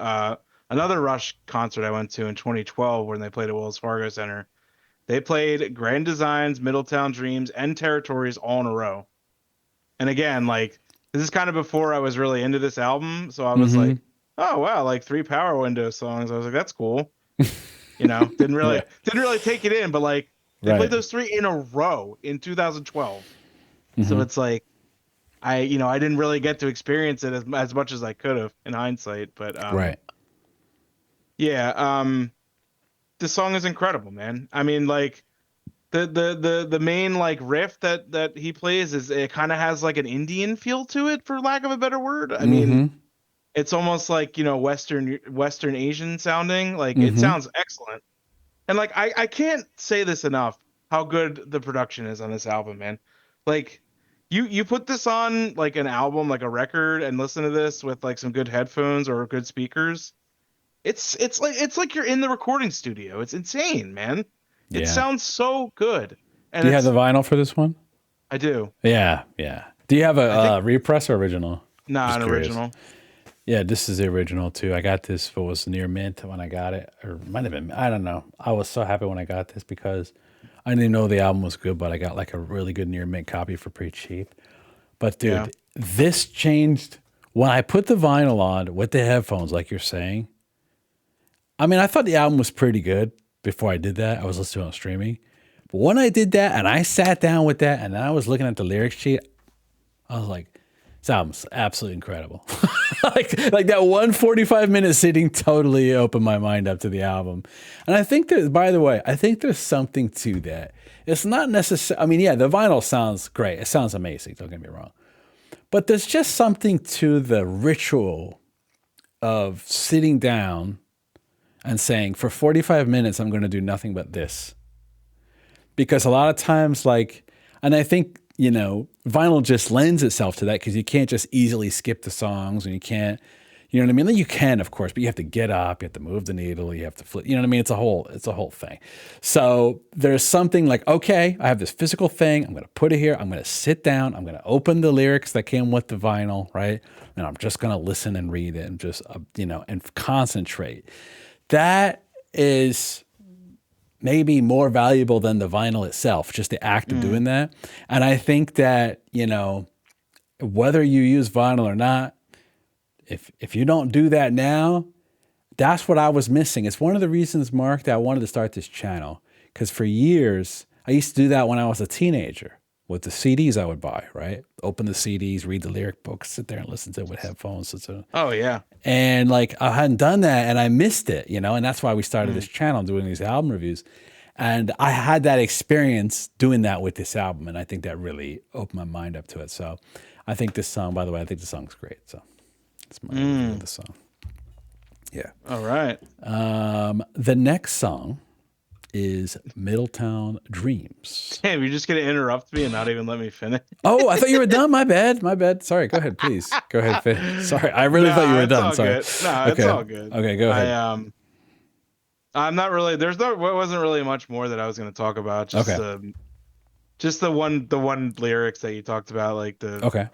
B: another Rush concert I went to in 2012 when they played at Wells Fargo Center. They played Grand Designs, Middletown Dreams, and Territories all in a row. And again, like this is kind of before I was really into this album, so I was
A: Mm-hmm.
B: like, oh wow, like 3 Power Window songs. I was like, that's cool. You know, didn't really
A: Right.
B: didn't really take it in, but like they played
A: Right.
B: those three in a row in 2012. So
A: Mm-hmm.
B: it's like I didn't really get to experience it as much as I could have in hindsight, but
A: Right.
B: yeah, this song is incredible, man. I mean, like the main like riff that he plays is it kind of has like an Indian feel to it, for lack of a better word. I mean,
A: Mm-hmm.
B: it's almost like, Western Asian sounding. Like it
A: Mm-hmm.
B: sounds excellent. And like I can't say this enough how good the production is on this album, man. Like you put this on like an album, like a record, and listen to this with like some good headphones or good speakers. It's like you're in the recording studio. It's insane, man. It
A: Yeah.
B: sounds so good.
A: Do
B: And
A: you have the
B: it's
A: vinyl for this one?
B: I do.
A: Yeah. Yeah. Do you have a
B: I think
A: repress or original?
B: not
A: Just
B: an
A: curious.
B: original.
A: Yeah, this is the original too. I got this for was near mint when I got it, or it might have been. I don't know. I was so happy when I got this because I didn't know the album was good, but I got like a really good near mint copy for pretty cheap. But
B: Yeah.
A: dude, this changed when I put the vinyl on with the headphones, like you're saying. I mean, I thought the album was pretty good before I did that. I was listening on streaming. But when I did that and I sat down with that and I was looking at the lyric sheet, I was like, this album's absolutely incredible. like that 145-minute sitting totally opened my mind up to the album. And I think that, by the way, I think there's something to that. It's not necessary. I mean, yeah, the vinyl sounds great. It sounds amazing. Don't get me wrong. But there's just something to the ritual of sitting down and saying, for 45 minutes, I'm going to do nothing but this. Because a lot of times, like, and I think, vinyl just lends itself to that because you can't just easily skip the songs and you can't, you know what I mean? Like, you can, of course, but you have to get up, you have to move the needle, you have to flip, you know what I mean? It's a whole thing. So there's something like, okay, I have this physical thing. I'm going to put it here. I'm going to sit down. I'm going to open the lyrics that came with the vinyl, right? And I'm just going to listen and read it and just, and concentrate. That is maybe more valuable than the vinyl itself, just the act of doing that. And I think that, whether you use vinyl or not, if you don't do that now, that's what I was missing. It's one of the reasons, Mark, that I wanted to start this channel. Because for years, I used to do that when I was a teenager with the CDs I would buy, right? Open the CDs, read the lyric books, sit there and listen to it with headphones.
B: Oh yeah.
A: And like I hadn't done that and I missed it, and that's why we started this channel doing these album reviews. And I had that experience doing that with this album. And I think that really opened my mind up to it. So I think this song, by the way, I think the song's great. So it's my review of the song. Yeah.
B: All right.
A: The next song is Middletown Dreams.
B: Damn, you're just gonna interrupt me and not even let me finish.
A: Oh, I thought you were done. My bad. My bad. Sorry. Go ahead, please. Go ahead. Finish. Sorry. I really thought you were
B: It's
A: done.
B: all
A: Sorry.
B: good. No,
A: Okay.
B: it's all good.
A: Okay. Go ahead.
B: I'm not really. Wasn't really much more that I was gonna talk about. Just
A: Okay.
B: just the one lyrics that you talked about, like
A: Okay.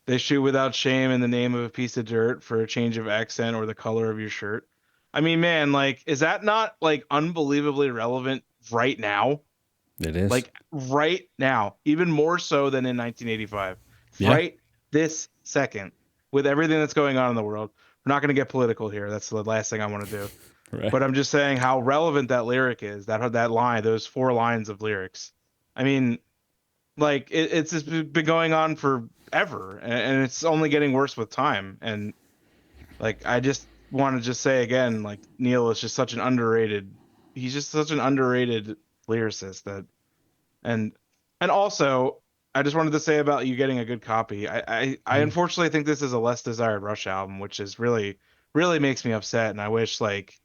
B: they shoot without shame in the name of a piece of dirt for a change of accent or the color of your shirt. I mean, man, like, is that not like unbelievably relevant right now?
A: It is.
B: Like right now, even more so than in 1985.
A: Yeah.
B: Right this second, with everything that's going on in the world. We're not going to get political here. That's the last thing I want to do.
A: Right.
B: But I'm just saying how relevant that lyric is. That line, those 4 lines of lyrics. I mean, like it's just been going on forever, and it's only getting worse with time. And like I just want to just say again, like Neil is just such an underrated. He's just such an underrated lyricist that, and also I just wanted to say about you getting a good copy. I unfortunately think this is a less desired Rush album, which is really makes me upset. And I wish like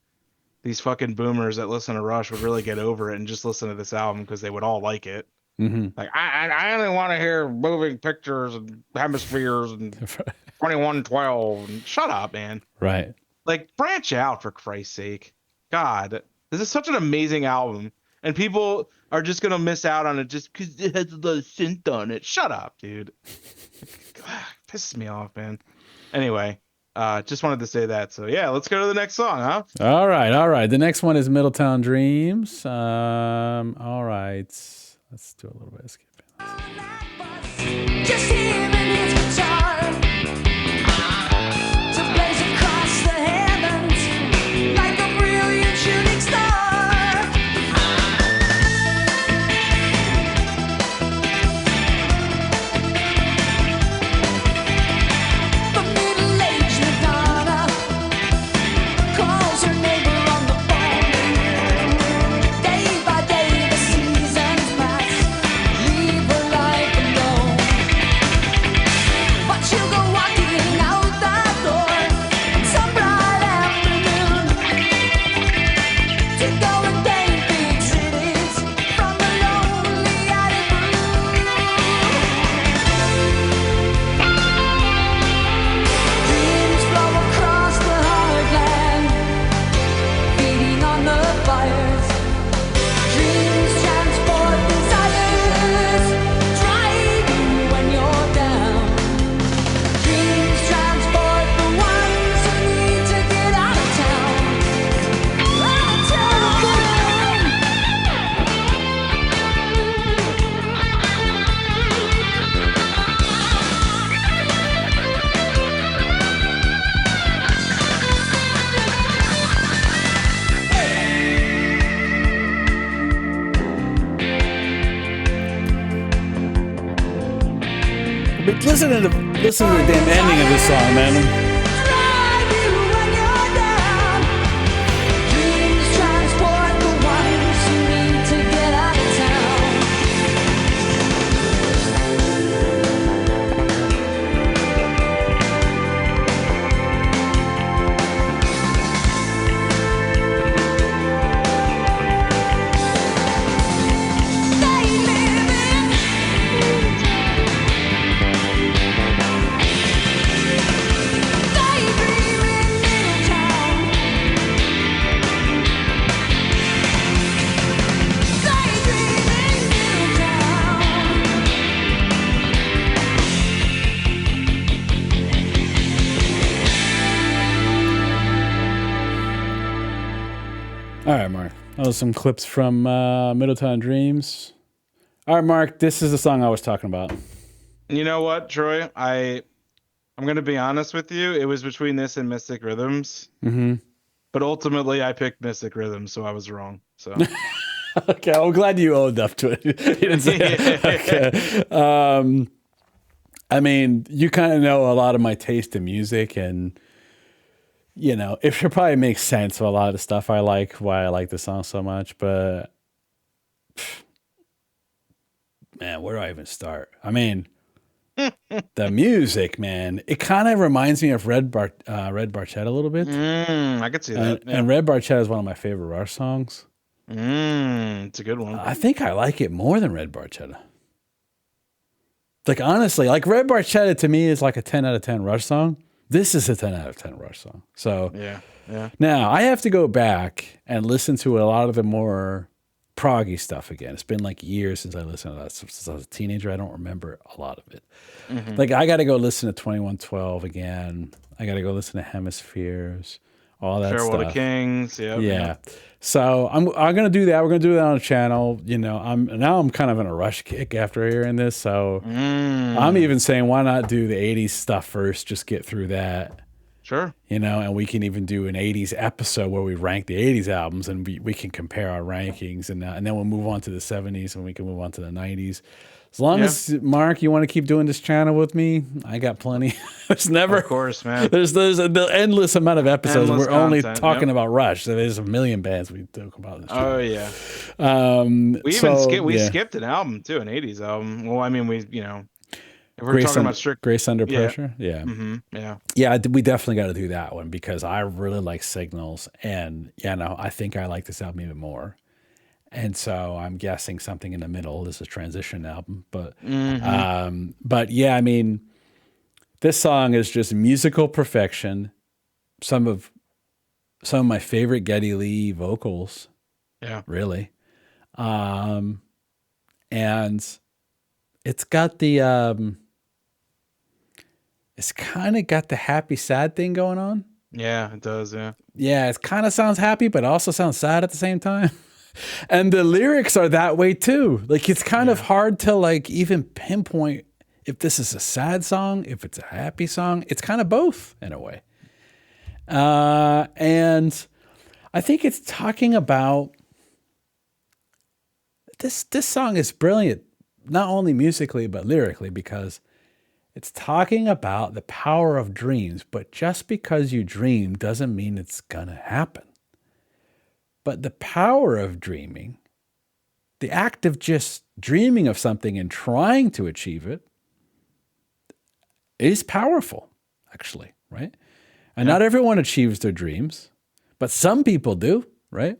B: these fucking boomers that listen to Rush would really get over it and just listen to this album because they would all like it. Like I only want to hear moving pictures and hemispheres and 2112. And shut up, man.
A: Right.
B: Like branch out for Christ's sake. God, this is such an amazing album, and people are just gonna miss out on it just because it has the synth on it. Shut up, dude. Pisses me off, man. Anyway, just wanted to say that. So yeah, let's go to the next song, huh?
A: All right. All right. The next one is Middletown Dreams. All right. Let's do a little bit of skipping.
C: Just him and his guitar to blaze across the heavens like a brilliant shooting star. The middle-aged Madonna calls her neighbor on the phone. Day by day, the seasons pass, leave her life alone. But she'll go walking out that door some bright afternoon to go and gain big cities from the lonely attic Dreams flow across the heartland, feeding on the fires. Dreams transport desires, drive you when you're down. Dreams transport the ones who need to get out of town. Out of town.
A: But listen to the damn ending of this song, man.
C: Drive you when you're down. Dreams transport the ones who need to get out of town. They live in They dream in Middletown. They dream in Middletown.
A: All right, Mark. That was some clips from Middletown Dreams. All right, Mark. This is the song I was talking about.
B: You know what, Troy? I'm gonna be honest with you. It was between this and Mystic Rhythms.
A: Mm-hmm.
B: But ultimately, I picked Mystic Rhythms, so I was wrong. So
A: Okay, I'm glad you owned up to it. You didn't say okay. I mean, you kind of know a lot of my taste in music, and you know, it should probably make sense of a lot of the stuff I like, why I like the song so much. But man, where do I even start? I mean, the music, man, it kind of reminds me of Red Barchetta a little bit.
B: I could see that.
A: And Red Barchetta is one of my favorite Rush songs.
B: It's a good one.
A: I think I like it more than Red Barchetta. Like, honestly, like Red Barchetta to me is like a 10 out of 10 Rush song. This is a 10 out of 10 Rush song. So
B: Yeah.
A: now I have to go back and listen to a lot of the more proggy stuff again. It's been like years since I listened to that. Since I was a teenager, I don't remember a lot of it. Like, I got to go listen to 2112 again. I got to go listen to Hemispheres, all that
B: Farewell to
A: stuff.
B: Kings. Yep.
A: Yeah. So I'm gonna do that. We're gonna do that on the channel. You know, I'm kind of in a Rush kick after hearing this. So I'm even saying, why not do the 80s stuff first? Just get through that.
B: Sure.
A: You know, and we can even do an 80s episode where we rank the 80s albums, and we can compare our rankings, and then we'll move on to the 70s, and we can move on to the 90s. As long as, Mark, you want to keep doing this channel with me, I got plenty. There's never,
B: Of course, man.
A: there's an endless amount of episodes.
B: Endless
A: We're only
B: content,
A: talking
B: yep.
A: about Rush. So there's a million bands we talk about. This
B: Oh yeah. We skipped an album too, an '80s album. Well, I mean, if we're talking about strict
A: Grace Under
B: Yeah.
A: Pressure. Yeah.
B: Yeah.
A: We definitely got to do that one because I really like Signals, and I think I like this album even more. And so I'm guessing something in the middle. This is a transition album,
B: Hmm.
A: but yeah, I mean, this song is just musical perfection. Some of some of my favorite Geddy Lee vocals,
B: Yeah.
A: really. Um, and it's got the it's kind of got the happy sad thing going on.
B: Yeah, it does. Yeah.
A: Yeah, it kind of sounds happy, but also sounds sad at the same time. And the lyrics are that way too. Like it's kind of
B: Yeah.
A: hard to like even pinpoint if this is a sad song, if it's a happy song. It's kind of both in a way. And I think it's talking about this song is brilliant, not only musically but lyrically, because it's talking about the power of dreams. But just because you dream doesn't mean it's gonna happen. But the power of dreaming, the act of just dreaming of something and trying to achieve it, is powerful, actually, right? And
B: Yeah.
A: not everyone achieves their dreams, but some people do, right?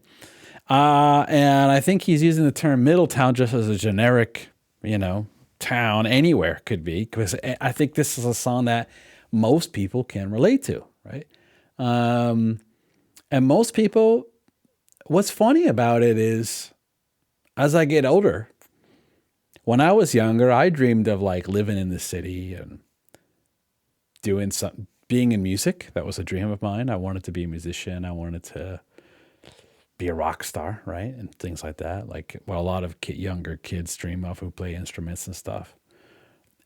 A: And I think he's using the term Middletown just as a generic, town anywhere could be, because I think this is a song that most people can relate to, right? And most people, what's funny about it is, as I get older, when I was younger, I dreamed of like living in the city and doing something, being in music. That was a dream of mine. I wanted to be a musician. I wanted to be a rock star, right? And things like that. Like what a lot of younger kids dream of who play instruments and stuff.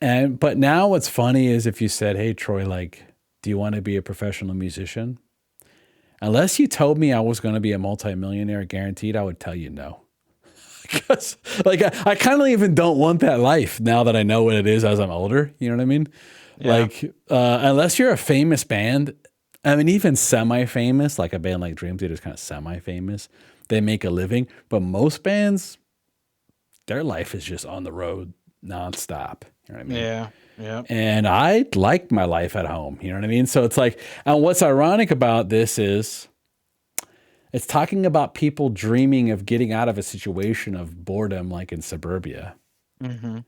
A: But now what's funny is if you said, "Hey Troy, like, do you want to be a professional musician?" Unless you told me I was going to be a multimillionaire guaranteed, I would tell you no. Because like I kind of even don't want that life now that I know what it is as I'm older. You know what I mean?
B: Yeah.
A: Like unless you're a famous band, I mean even semi-famous, like a band like Dream Theater is kind of semi-famous. They make a living, but most bands, their life is just on the road nonstop. You know what I mean?
B: Yeah. Yeah.
A: And I like my life at home. You know what I mean? So it's like, and what's ironic about this is it's talking about people dreaming of getting out of a situation of boredom, like in suburbia.
B: Hmm.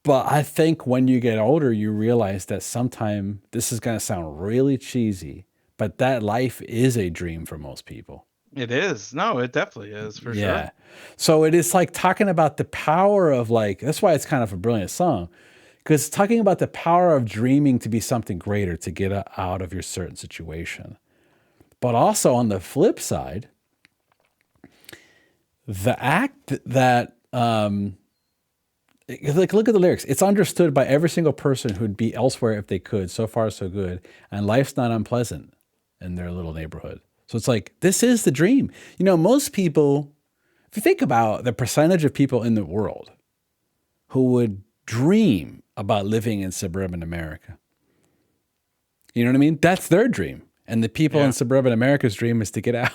A: But I think when you get older, you realize that sometime this is going to sound really cheesy, but that life is a dream for most people.
B: It is. No, it definitely is for
A: Yeah.
B: sure.
A: So it is like talking about the power of like, that's why it's kind of a brilliant song, because it's talking about the power of dreaming to be something greater, to get out of your certain situation. But also on the flip side, the act that like look at the lyrics, it's understood by every single person who'd be elsewhere if they could. So far so good, and life's not unpleasant in their little neighborhood. So it's like this is the dream. Most people, if you think about the percentage of people in the world who would dream about living in suburban America, you know what I mean? That's their dream. And the people
B: Yeah.
A: in suburban America's dream is to get out.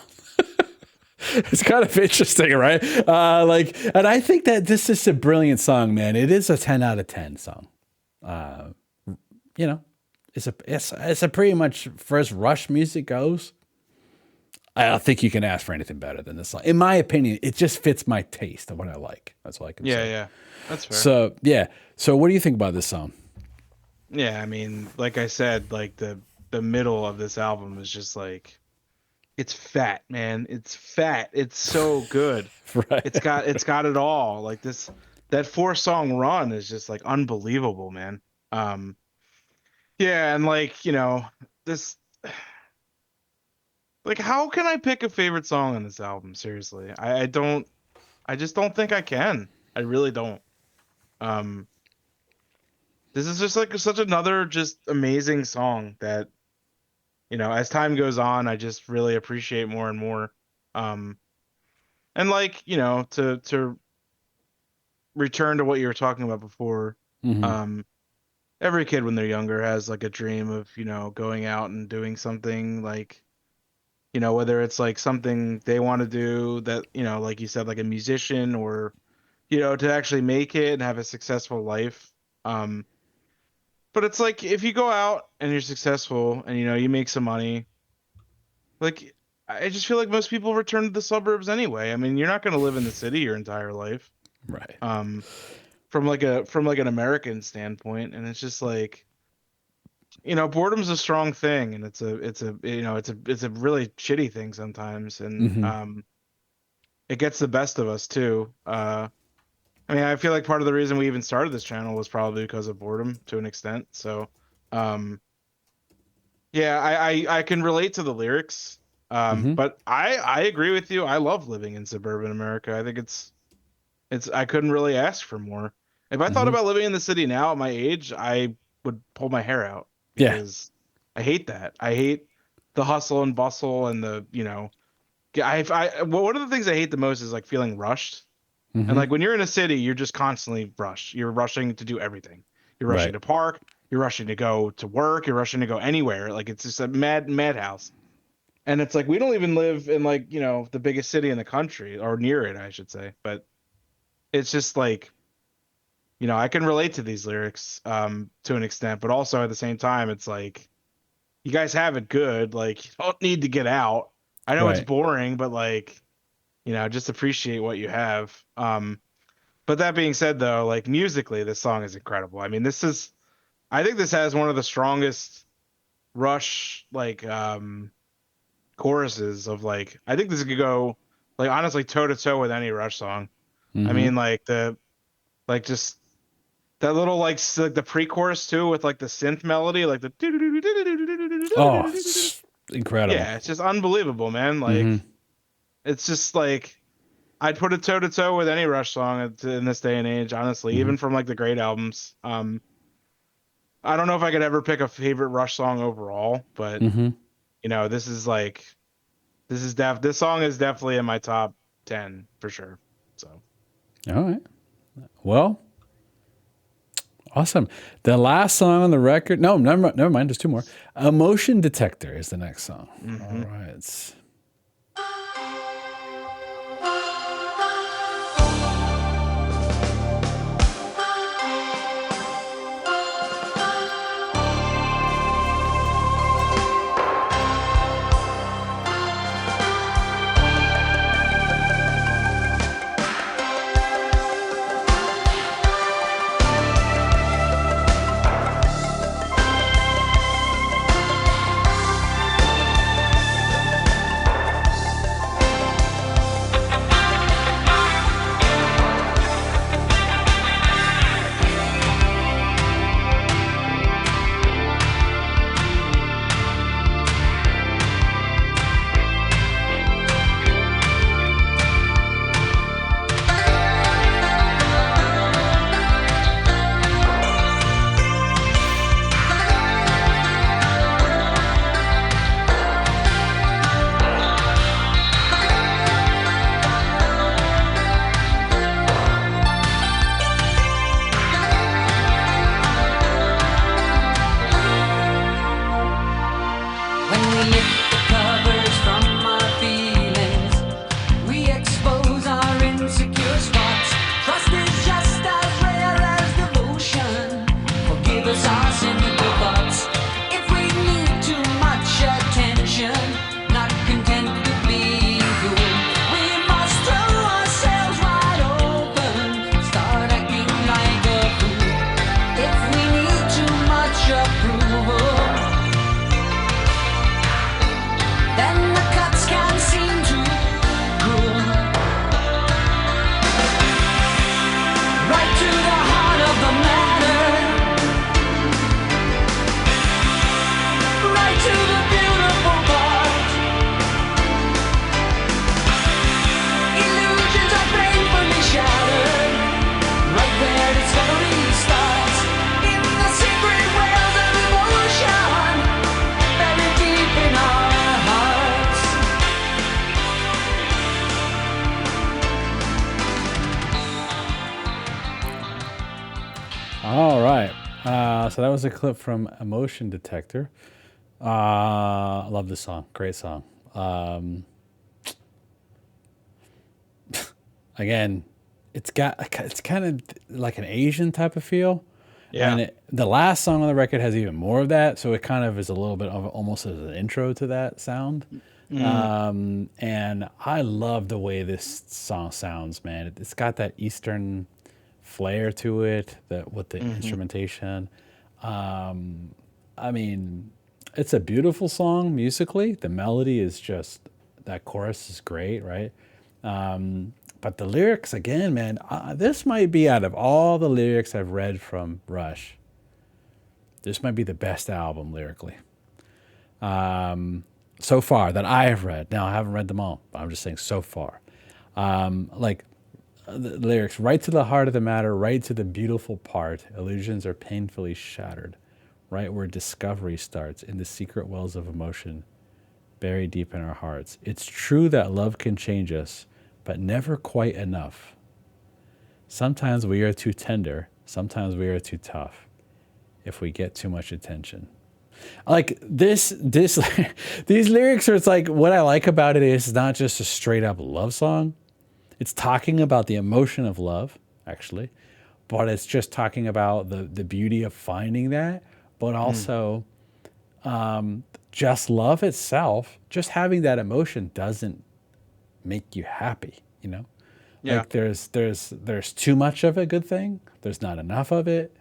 A: It's kind of interesting, right? And I think that this is a brilliant song, man. It is a 10 out of 10 song. You know, it's a pretty much, first Rush music goes, I don't think you can ask for anything better than this song. In my opinion, it just fits my taste of what I like. That's all I can
B: Yeah.
A: say.
B: Yeah. That's fair.
A: So, yeah. So what do you think about this song?
B: Yeah, I mean, like I said, like the middle of this album is just like it's fat, man. It's fat. It's so good.
A: Right.
B: It's got it all. Like that 4 song run is just like unbelievable, man. Yeah, and like, this like how can I pick a favorite song on this album? Seriously. I just don't think I can. I really don't. Um this is just like such another just amazing song that as time goes on, I just really appreciate more and more. Um, and like, to return to what you were talking about before,
A: Mhm.
B: every kid when they're younger has like a dream of, going out and doing something like, whether it's like something they want to do that, like you said, like a musician or, to actually make it and have a successful life. Um, but it's like if you go out and you're successful and, you make some money, like I just feel like most people return to the suburbs anyway. I mean, you're not going to live in the city your entire life.
A: Right.
B: From like an American standpoint, and it's just like, boredom's a strong thing, and it's a really shitty thing sometimes, and
A: Hmm.
B: it gets the best of us too. I mean, I feel like part of the reason we even started this channel was probably because of boredom to an extent. So, um, yeah, I can relate to the lyrics.
A: Hmm.
B: But I agree with you. I love living in suburban America. I think I couldn't really ask for more. If I thought
A: Hmm.
B: about living in the city now at my age, I would pull my hair out
A: Yeah.
B: because I hate that. I hate the hustle and bustle and one of the things I hate the most is like feeling rushed. And
A: Hmm.
B: like when you're in a city, you're just constantly rushed. You're rushing to do everything. You're rushing
A: Right.
B: to park. You're rushing to go to work. You're rushing to go anywhere. Like it's just a madhouse. And it's like we don't even live in like the biggest city in the country or near it, I should say. But it's just like I can relate to these lyrics to an extent, but also at the same time, it's like you guys have it good. Like you don't need to get out. I know it's
A: Right.
B: boring, but like just appreciate what you have. But that being said, though, like musically, this song is incredible. I mean, I think this has one of the strongest Rush like choruses of like. I think this could go like honestly toe to toe with any Rush song. I
A: Hmm.
B: mean, like just that little like the pre-chorus too with like the synth melody, like the
A: Oh, it's incredible.
B: yeah, it's just unbelievable, man.
A: Hmm.
B: Like it's just like I'd put it toe to toe with any Rush song in this day and age, honestly,
A: Hmm.
B: even from like the great albums. I don't know if I could ever pick a favorite Rush song overall, but
A: Hmm.
B: this is like this song is definitely in my top 10 for sure. So
A: All right. Well, awesome. The last song on the record. No, never mind. There's two more. Emotion Detector is the next song. All
B: mhm.
A: right.
C: When we lift the covers from our feelings, we expose our insecure spots. Trust is just as rare as devotion. Forgive us our cynical thoughts. If we need too much attention, not content with being good, we must throw ourselves wide open, start acting like a fool. If we need too much approval, then the cuts can seem too cruel. Right to the heart of the matter, right to the beautiful part. Illusions are painfully shattered, right where discovery starts. In the secret wells of emotion, buried deep in our hearts.
A: All right. So that was a clip from Emotion Detector. I love this song. Great song. Again, it's kind of like an Asian type of feel.
B: Yeah.
A: And the last song on the record has even more of that. So it kind of is a little bit of almost as an intro to that sound.
B: Mm.
A: And I love the way this song sounds, man. It's got that Eastern flair to it, that with the
B: Hmm.
A: instrumentation. I mean, it's a beautiful song musically. The melody is just that chorus is great, right? But the lyrics again, man, this might be out of all the lyrics I've read from Rush. This might be the best album lyrically so far that I have read. Now I haven't read them all, but I'm just saying so far. Like the lyrics, right to the heart of the matter, right to the beautiful part. Illusions are painfully shattered, right where discovery starts in the secret wells of emotion buried deep in our hearts. It's true that love can change us, but never quite enough. Sometimes we are too tender, sometimes we are too tough if we get too much attention. Like this these lyrics are, it's like, what I like about it is it's not just a straight up love song. It's talking about the emotion of love, actually, but it's just talking about the beauty of finding that, but
B: Mm.
A: also just love itself, just having that emotion doesn't make you happy, you know?
B: Yeah.
A: Like there's too much of a good thing, there's not enough of it.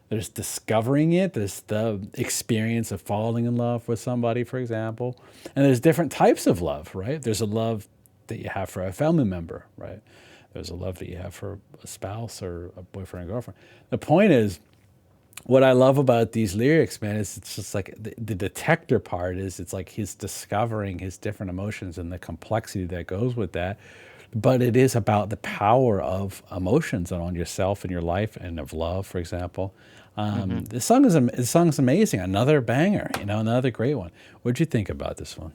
A: There's discovering it, there's the experience of falling in love with somebody, for example. And there's different types of love, right? There's a love that you have for a family member, right? There's a love that you have for a spouse or a boyfriend or girlfriend. The point is, what I love about these lyrics, man, is it's just like the detector part is it's like he's discovering his different emotions and the complexity that goes with that. But it is about the power of emotions on yourself and your life and of love, for example.
B: Hmm.
A: This song is amazing. Another banger, you know, another great one. What'd you think about this one?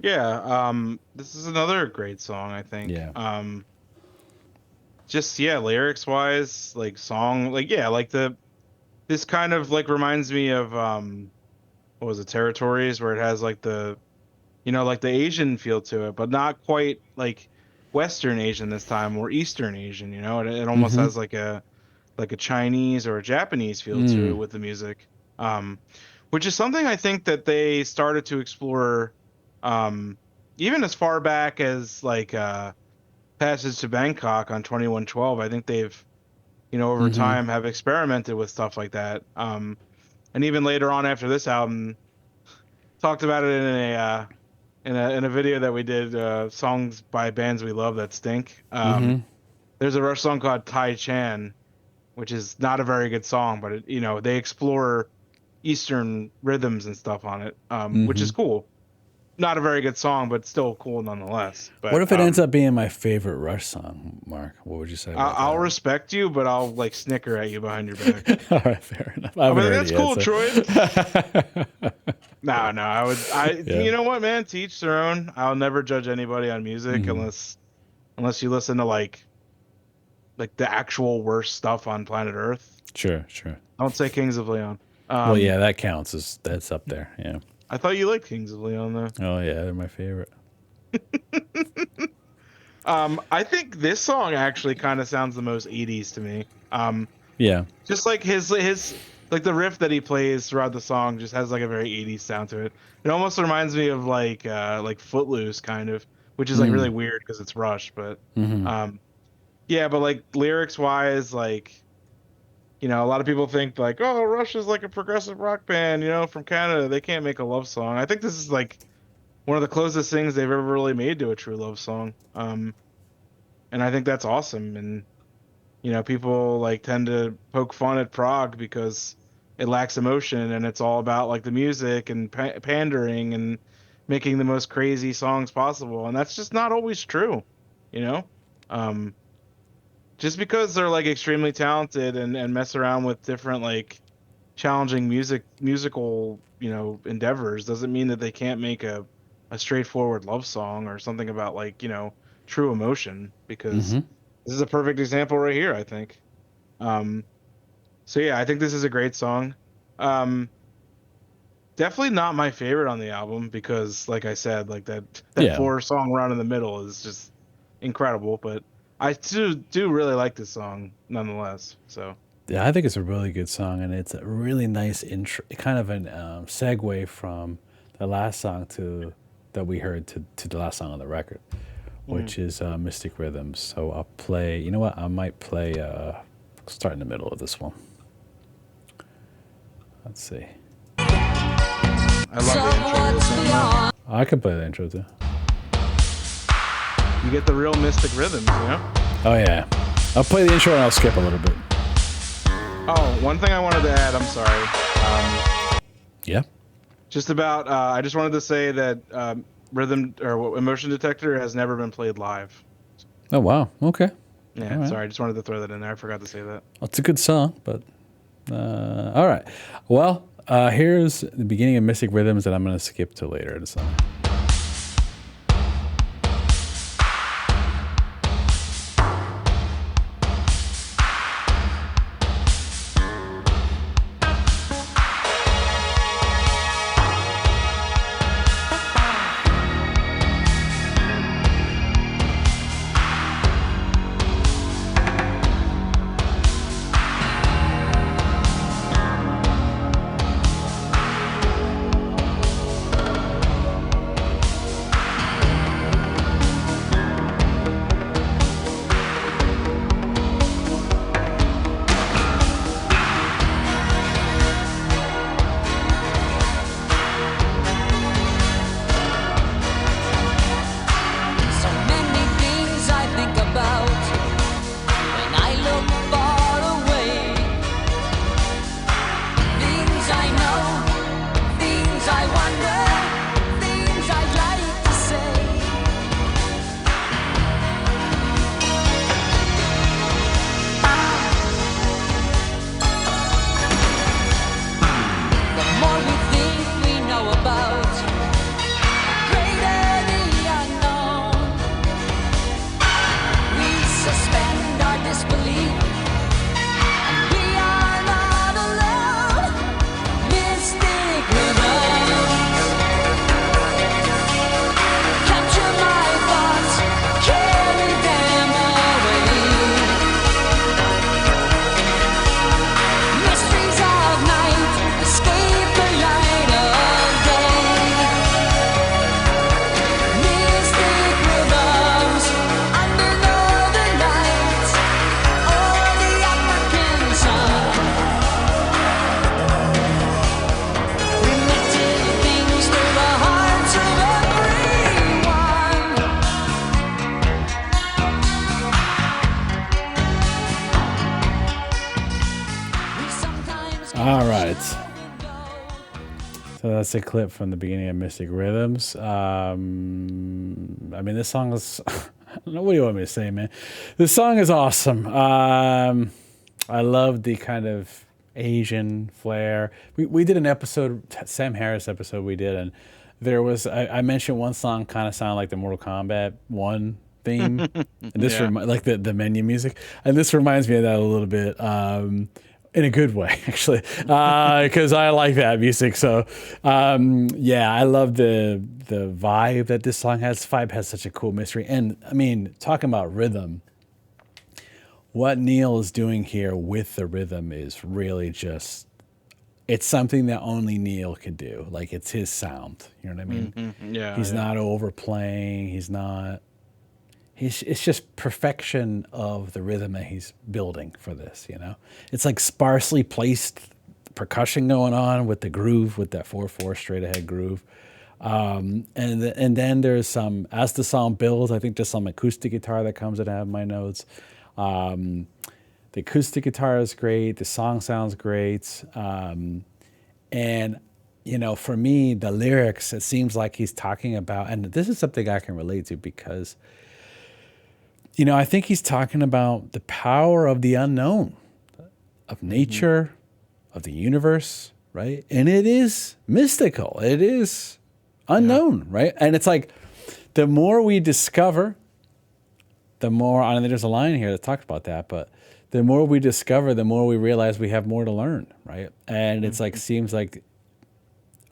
B: Yeah. This is another great song, I think.
A: Yeah.
B: Just yeah, lyrics wise, like song, like yeah, like this kind of like reminds me of what was it, Territories, where it has like the like the Asian feel to it, but not quite like Western Asian this time, or Eastern Asian. It almost
A: Mm-hmm.
B: has like a Chinese or a Japanese feel to it
A: Mm.
B: with the music, which is something I think that they started to explore, um, even as far back as like Passage to Bangkok on 2112. I think they've over
A: Mm-hmm.
B: time have experimented with stuff like that, and even later on after this album, talked about it in a video that we did, songs by bands we love that stink.
A: Mm-hmm.
B: There's a Rush song called Tai Chan, which is not a very good song, but they explore Eastern rhythms and stuff on it, which
A: Mm-hmm.
B: is cool. Not a very good song, but still cool nonetheless.
A: What
B: But
A: if it ends up being my favorite Rush song, Mark? What would you say about
B: I'll
A: that?
B: respect you, but I'll like snicker at you behind your back.
A: All right, fair enough. I
B: I'll be
A: haven't
B: like,
A: heard
B: "That's
A: it yet,
B: cool,
A: so
B: Troy." No, no,
A: yeah.
B: you know what, man? To each their own. I'll never judge anybody on music
A: Mm-hmm.
B: unless you listen to like the actual worst stuff on planet Earth.
A: Sure, sure.
B: Don't say Kings of Leon.
A: Well,
B: Um,
A: yeah, that counts as that's up there. Yeah.
B: I thought you liked Kings of Leon though.
A: Oh yeah, they're my favorite.
B: I think this song actually kind of sounds the most 80s to me.
A: Yeah.
B: Just like his like the riff that he plays throughout the song just has like a very 80s sound to it. It almost reminds me of like Footloose kind of, which is like really
A: Mm.
B: weird because it's Rush, but
A: Mm-hmm.
B: um yeah, but like lyrics wise, like a lot of people think like, oh, Rush is like a progressive rock band, from Canada. They can't make a love song. I think this is like one of the closest things they've ever really made to a true love song. And I think that's awesome. And people like tend to poke fun at prog because it lacks emotion and it's all about like the music and pandering and making the most crazy songs possible. And that's just not always true, you know? Um, just because they're like extremely talented and mess around with different like challenging musical endeavors doesn't mean that they can't make a straightforward love song or something about like true emotion, because
A: Mm-hmm.
B: this is a perfect example right here, I think. Um so yeah, I think this is a great song. um Definitely not my favorite on the album because like I said, like that
A: Yeah.
B: 4 song run in the middle is just incredible, but I do really like this song nonetheless. So
A: Yeah, I think it's a really good song, and it's a really nice intro, kind of an segue from the last song to that we heard to the last song on the record, which is Mystic Rhythms. So I'll play. You know what? I might play. Start in the middle of this one. Let's see.
B: I love the intro to this one, though.
A: I can play the intro too.
B: You get the real Mystic Rhythms, you know?
A: Oh yeah, I'll play the intro and I'll skip a little bit.
B: Oh, one thing I wanted to add, I'm sorry.
A: Yeah.
B: Just about, I just wanted to say that Rhythm or Emotion Detector has never been played live.
A: Oh wow. Okay.
B: Yeah,
A: All right.
B: sorry, I just wanted to throw that in there. I forgot to say that.
A: Well, it's a good song, but all right. Well, here's the beginning of Mystic Rhythms that I'm going to skip to later in the song.
C: So many things I think about when I look far away. Things I know, things I wonder, things I'd like to say. The more we think we know about, greater the unknown. We suspend our disbelief, and we are not alone. Mystic rhythms capture my thoughts, carry them away. Mysteries of night escape the light of day. Mystic rhythms under northern lights or the African sun. Primitive things through the hearts of everyone. We sometimes
A: All right. So that's a clip from the beginning of Mystic Rhythms. I mean, this song is. I don't know, what do you want me to say, man? This song is awesome. I love the kind of Asian flair. We did an episode, Sam Harris episode we did, and there was, I mentioned one song kind of sounded like the Mortal Kombat 1 theme. And this
B: Yeah.
A: like the menu music. And this reminds me of that a little bit. In a good way, actually, because I like that music. So, yeah, I love the vibe that this song has. Vibe has such a cool mystery, and I mean, talking about rhythm, what Neil is doing here with the rhythm is really just. It's something that only Neil could do. Like, it's his sound. You know what I mean?
B: Yeah.
A: He's
B: yeah.
A: not overplaying. He's not. It's just perfection of the rhythm that he's building for this, you know? It's like sparsely placed percussion going on with the groove, with that 4/4 straight ahead groove. And then there's some, as the song builds, I think there's some acoustic guitar that comes that I have in my notes. The acoustic guitar is great. The song sounds great. And, you know, for me, the lyrics, it seems like he's talking about, and this is something I can relate to because, you know, I think he's talking about the power of the unknown, of nature, of the universe, right? And it is mystical. It is unknown, right? And it's like the more we discover, the more, I mean, there's a line here that talks about that, but the more we discover, the more we realize we have more to learn, right? And it's like, seems like,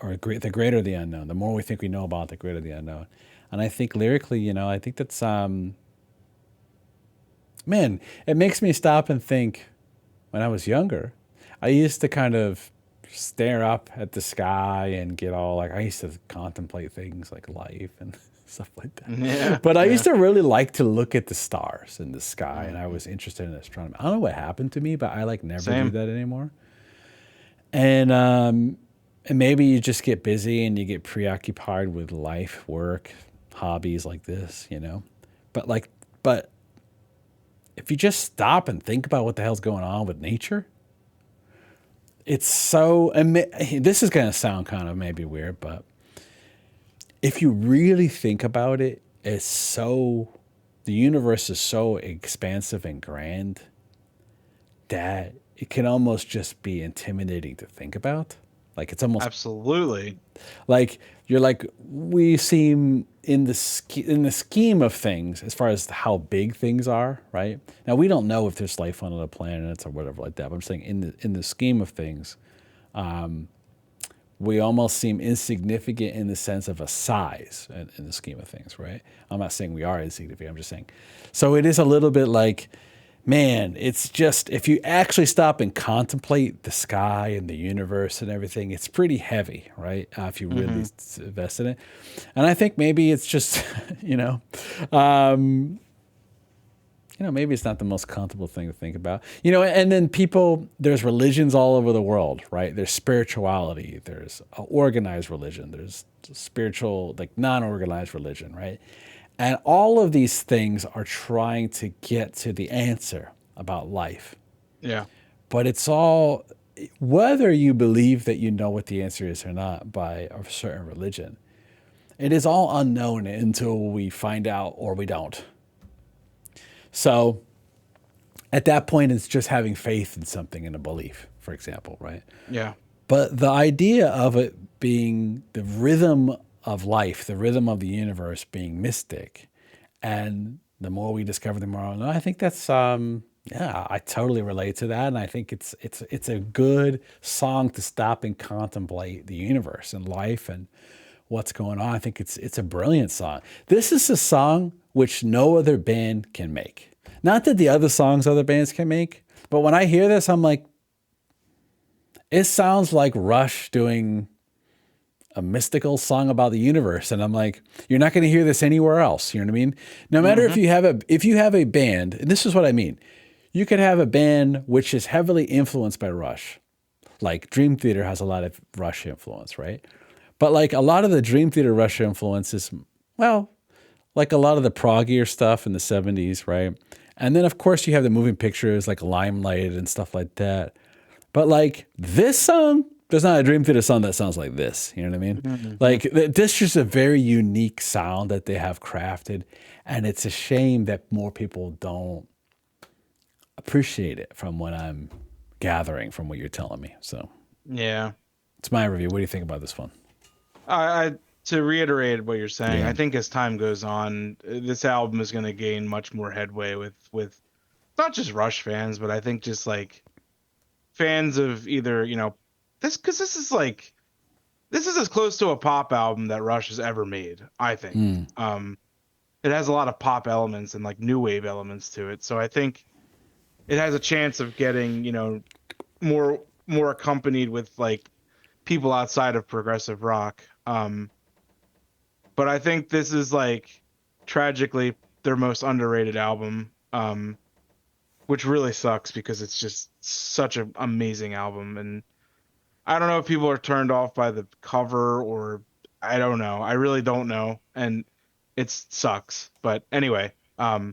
A: or the greater the unknown, the more we think we know about, the greater the unknown. And I think lyrically, you know, I think that's, man, it makes me stop and think when I was younger, I used to kind of stare up at the sky and get all like, I used to contemplate things like life and stuff like that.
B: Yeah.
A: But I
B: yeah.
A: used to really like to look at the stars in the sky, and I
B: Mhm.
A: was interested in astronomy. I don't know what happened to me, but I like never do
B: Same.
A: that anymore. And maybe you just get busy and you get preoccupied with life, work, hobbies like this, you know. But if you just stop and think about what the hell's going on with nature, it's so. This is going to sound kind of maybe weird, but if you really think about it, it's so. The universe is so expansive and grand that it can almost just be intimidating to think about. Like it's almost
B: Absolutely.
A: like you're like we seem in in the scheme of things as far as how big things are, right? Now we don't know if there's life on other planets or whatever like that. But I'm saying in the scheme of things, we almost seem insignificant in the sense of a size in the scheme of things, right? I'm not saying we are insignificant. I'm just saying. So it is a little bit like, man, it's just, if you actually stop and contemplate the sky and the universe and everything, it's pretty heavy, right? If you really
B: hmm
A: invest in it. And I think maybe it's just, um, maybe it's not the most comfortable thing to think about. And then there's religions all over the world, right? There's spirituality, there's organized religion, there's spiritual, like non-organized religion, right? And all of these things are trying to get to the answer about life.
B: Yeah.
A: But it's all, whether you believe that you know what the answer is or not by a certain religion, it is all unknown until we find out or we don't. So at that point, it's just having faith in something, in a belief, for example, right?
B: Yeah.
A: But the idea of it being the rhythm of life, the rhythm of the universe being mystic, and the more we discover, the more I know. I think that's yeah, I totally relate to that, and I think it's a good song to stop and contemplate the universe and life and what's going on. I think it's a brilliant song. This is a song which no other band can make. Not that the other songs other bands can make, but when I hear this, I'm like, it sounds like Rush doing a mystical song about the universe, and I'm like, you're not going to hear this anywhere else. You know what I mean? No matter
B: hmm
A: if you have a band, and this is what I mean. You could have a band which is heavily influenced by Rush, like Dream Theater has a lot of Rush influence, right? But like a lot of the Dream Theater Rush influence is, well, like a lot of the proggier stuff in the 70s, right? And then of course you have the moving pictures like Limelight and stuff like that. But like this song, there's not a Dream Theater song that sounds like this. You know what I mean?
B: hmm
A: Like this is a very unique sound that they have crafted. And it's a shame that more people don't appreciate it from what I'm gathering from what you're telling me. So
B: Yeah.
A: it's my review. What do you think about this one?
B: I to reiterate what you're saying,
A: Yeah.
B: I think as time goes on, this album is going to gain much more headway with not just Rush fans, but I think just like fans of either, this, because this is as close to a pop album that Rush has ever made, I think.
A: Mm.
B: It has a lot of pop elements and like new wave elements to it. So I think it has a chance of getting, more accompanied with like people outside of progressive rock. But I think this is like tragically their most underrated album, which really sucks because it's just such an amazing album. And I don't know if people are turned off by the cover or I don't know. I really don't know. And it sucks. But anyway, so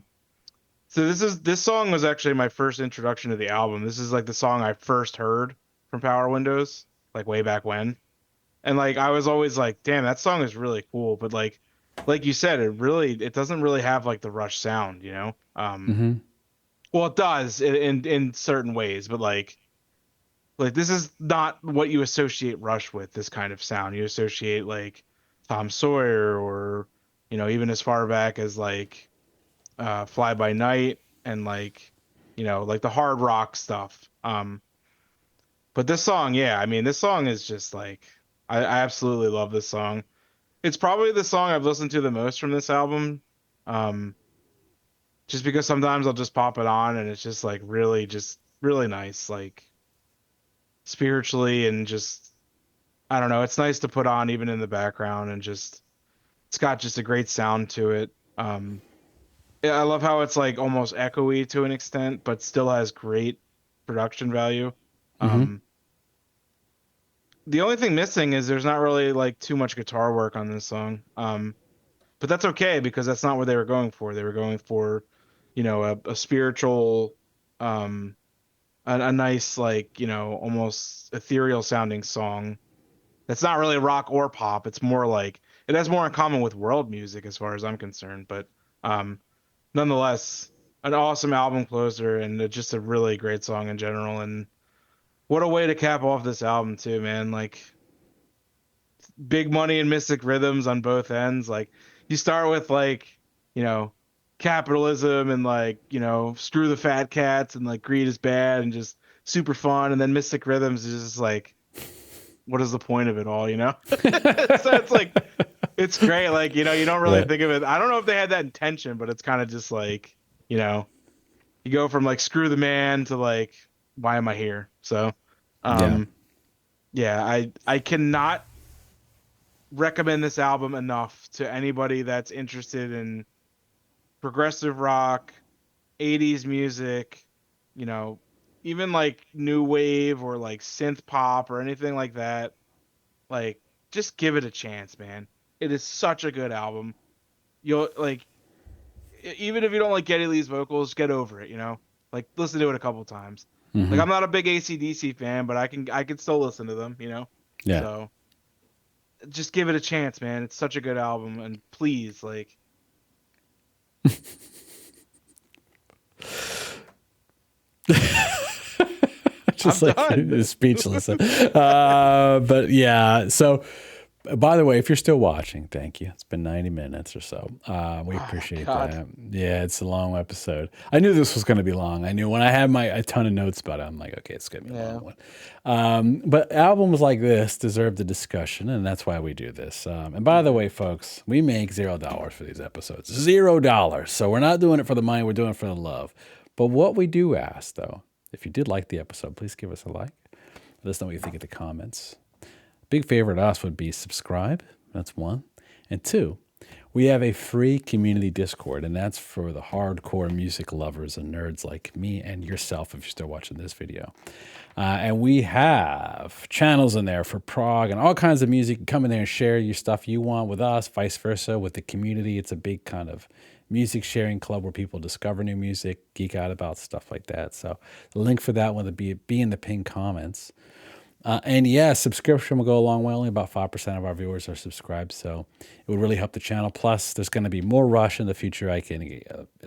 B: this song was actually my first introduction to the album. This is like the song I first heard from Power Windows, like way back when. And like I was always like, damn, that song is really cool. But like you said, it doesn't really have like the Rush sound, you know?
A: Mm-hmm.
B: Well, it does in certain ways, but like this is not what you associate Rush with, this kind of sound. You associate like Tom Sawyer or, even as far back as like Fly By Night and like, like the hard rock stuff. But this song, yeah, I mean, this song is just like, I absolutely love this song. It's probably the song I've listened to the most from this album. Um, just because sometimes I'll just pop it on and it's just like really nice. Like, spiritually, and just I don't know. It's nice to put on even in the background, and just it's got just a great sound to it. Yeah, I love how it's like almost echoey to an extent, but still has great production value.
A: Mm-hmm.
B: Um, the only thing missing is there's not really like too much guitar work on this song. But that's okay because that's not what they were going for. They were going for, a spiritual, um, a nice like almost ethereal sounding song. That's not really rock or pop. It's more like it has more in common with world music as far as I'm concerned. But um, nonetheless, an awesome album closer and just a really great song in general. And what a way to cap off this album too, man. Like big money and mystic rhythms on both ends. Like you start with like, you know, capitalism and like, screw the fat cats and like greed is bad and just super fun. And then mystic rhythms is just like, what is the point of it all, so it's like it's great. Like, you don't really
A: Right.
B: think of it. I don't know if they had that intention, but it's kind of just like, you go from like screw the man to like, why am I here? So
A: Yeah.
B: yeah, I cannot recommend this album enough to anybody that's interested in progressive rock, 80s music, you know, even like new wave or like synth pop or anything like that. Like, just give it a chance, man. It is such a good album. You'll like, even if you don't like Geddy Lee's vocals, get over it. Like, listen to it a couple times. Like,
A: Mm-hmm.
B: I'm not a big AC/DC fan, but I can still listen to them.
A: Yeah.
B: So just give it a chance, man. It's such a good album, and please, like,
A: Just
B: I'm
A: like
B: done.
A: speechless. But yeah, so by the way, if you're still watching, thank you. It's been 90 minutes or so. We appreciate
B: God.
A: that. Yeah, it's a long episode. I knew this was going to be long. I knew when I had a ton of notes about it, I'm like, okay, it's going to be a
B: Yeah.
A: long one. But albums like this deserve the discussion, and that's why we do this. And by the way, folks, we make $0 for these episodes. $0. So we're not doing it for the money. We're doing it for the love. But what we do ask, though, if you did like the episode, please give us a like. Let us know what you think in the comments. Big favor to us would be subscribe. That's one. And two, we have a free community Discord, and that's for the hardcore music lovers and nerds like me and yourself if you're still watching this video. And we have channels in there for prog and all kinds of music. You can come in there and share your stuff you want with us, vice versa with the community. It's a big kind of music sharing club where people discover new music, geek out about stuff like that. So the link for that one will be in the pinned comments. And yeah, subscription will go a long way. Only about 5% of our viewers are subscribed, so it would really help the channel. Plus, there's going to be more Rush in the future. As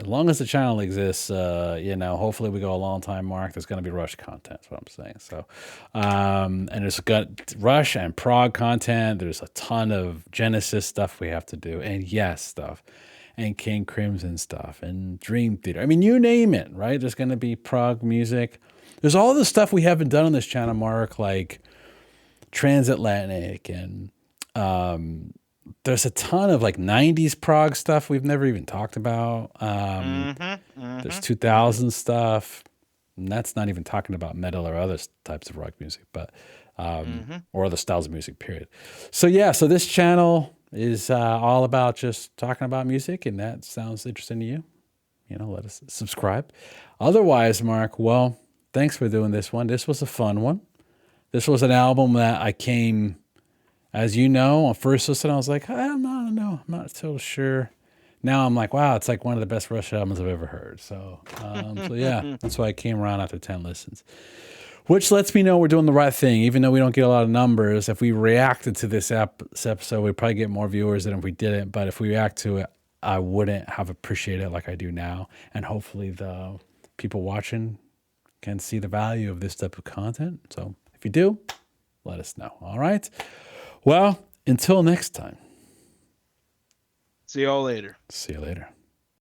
A: long as the channel exists, hopefully we go a long time mark. There's going to be Rush content. That's what I'm saying. So, and there's got Rush and prog content. There's a ton of Genesis stuff we have to do, and Yes stuff, and King Crimson stuff, and Dream Theater. I mean, you name it, right? There's going to be prog music. There's all the stuff we haven't done on this channel, Mark, like Transatlantic, and there's a ton of like 90s prog stuff we've never even talked about. There's 2000 stuff, and that's not even talking about metal or other types of rock music, but or other styles of music, period. So yeah, so this channel is all about just talking about music, and that sounds interesting to you. Let us subscribe. Otherwise, Mark, well, thanks for doing this one. This was a fun one. This was an album that I came, as you know, on first listen, I was like, I don't know. I'm not so sure. Now I'm like, wow, it's like one of the best Rush albums I've ever heard. So yeah, that's why I came around after 10 listens. Which lets me know we're doing the right thing, even though we don't get a lot of numbers. If we reacted to this episode, we'd probably get more viewers than if we didn't. But if we react to it, I wouldn't have appreciated it like I do now. And hopefully the people watching can see the value of this type of content. So if you do, let us know. All right. Well, until next time.
B: See y'all later.
A: See you later.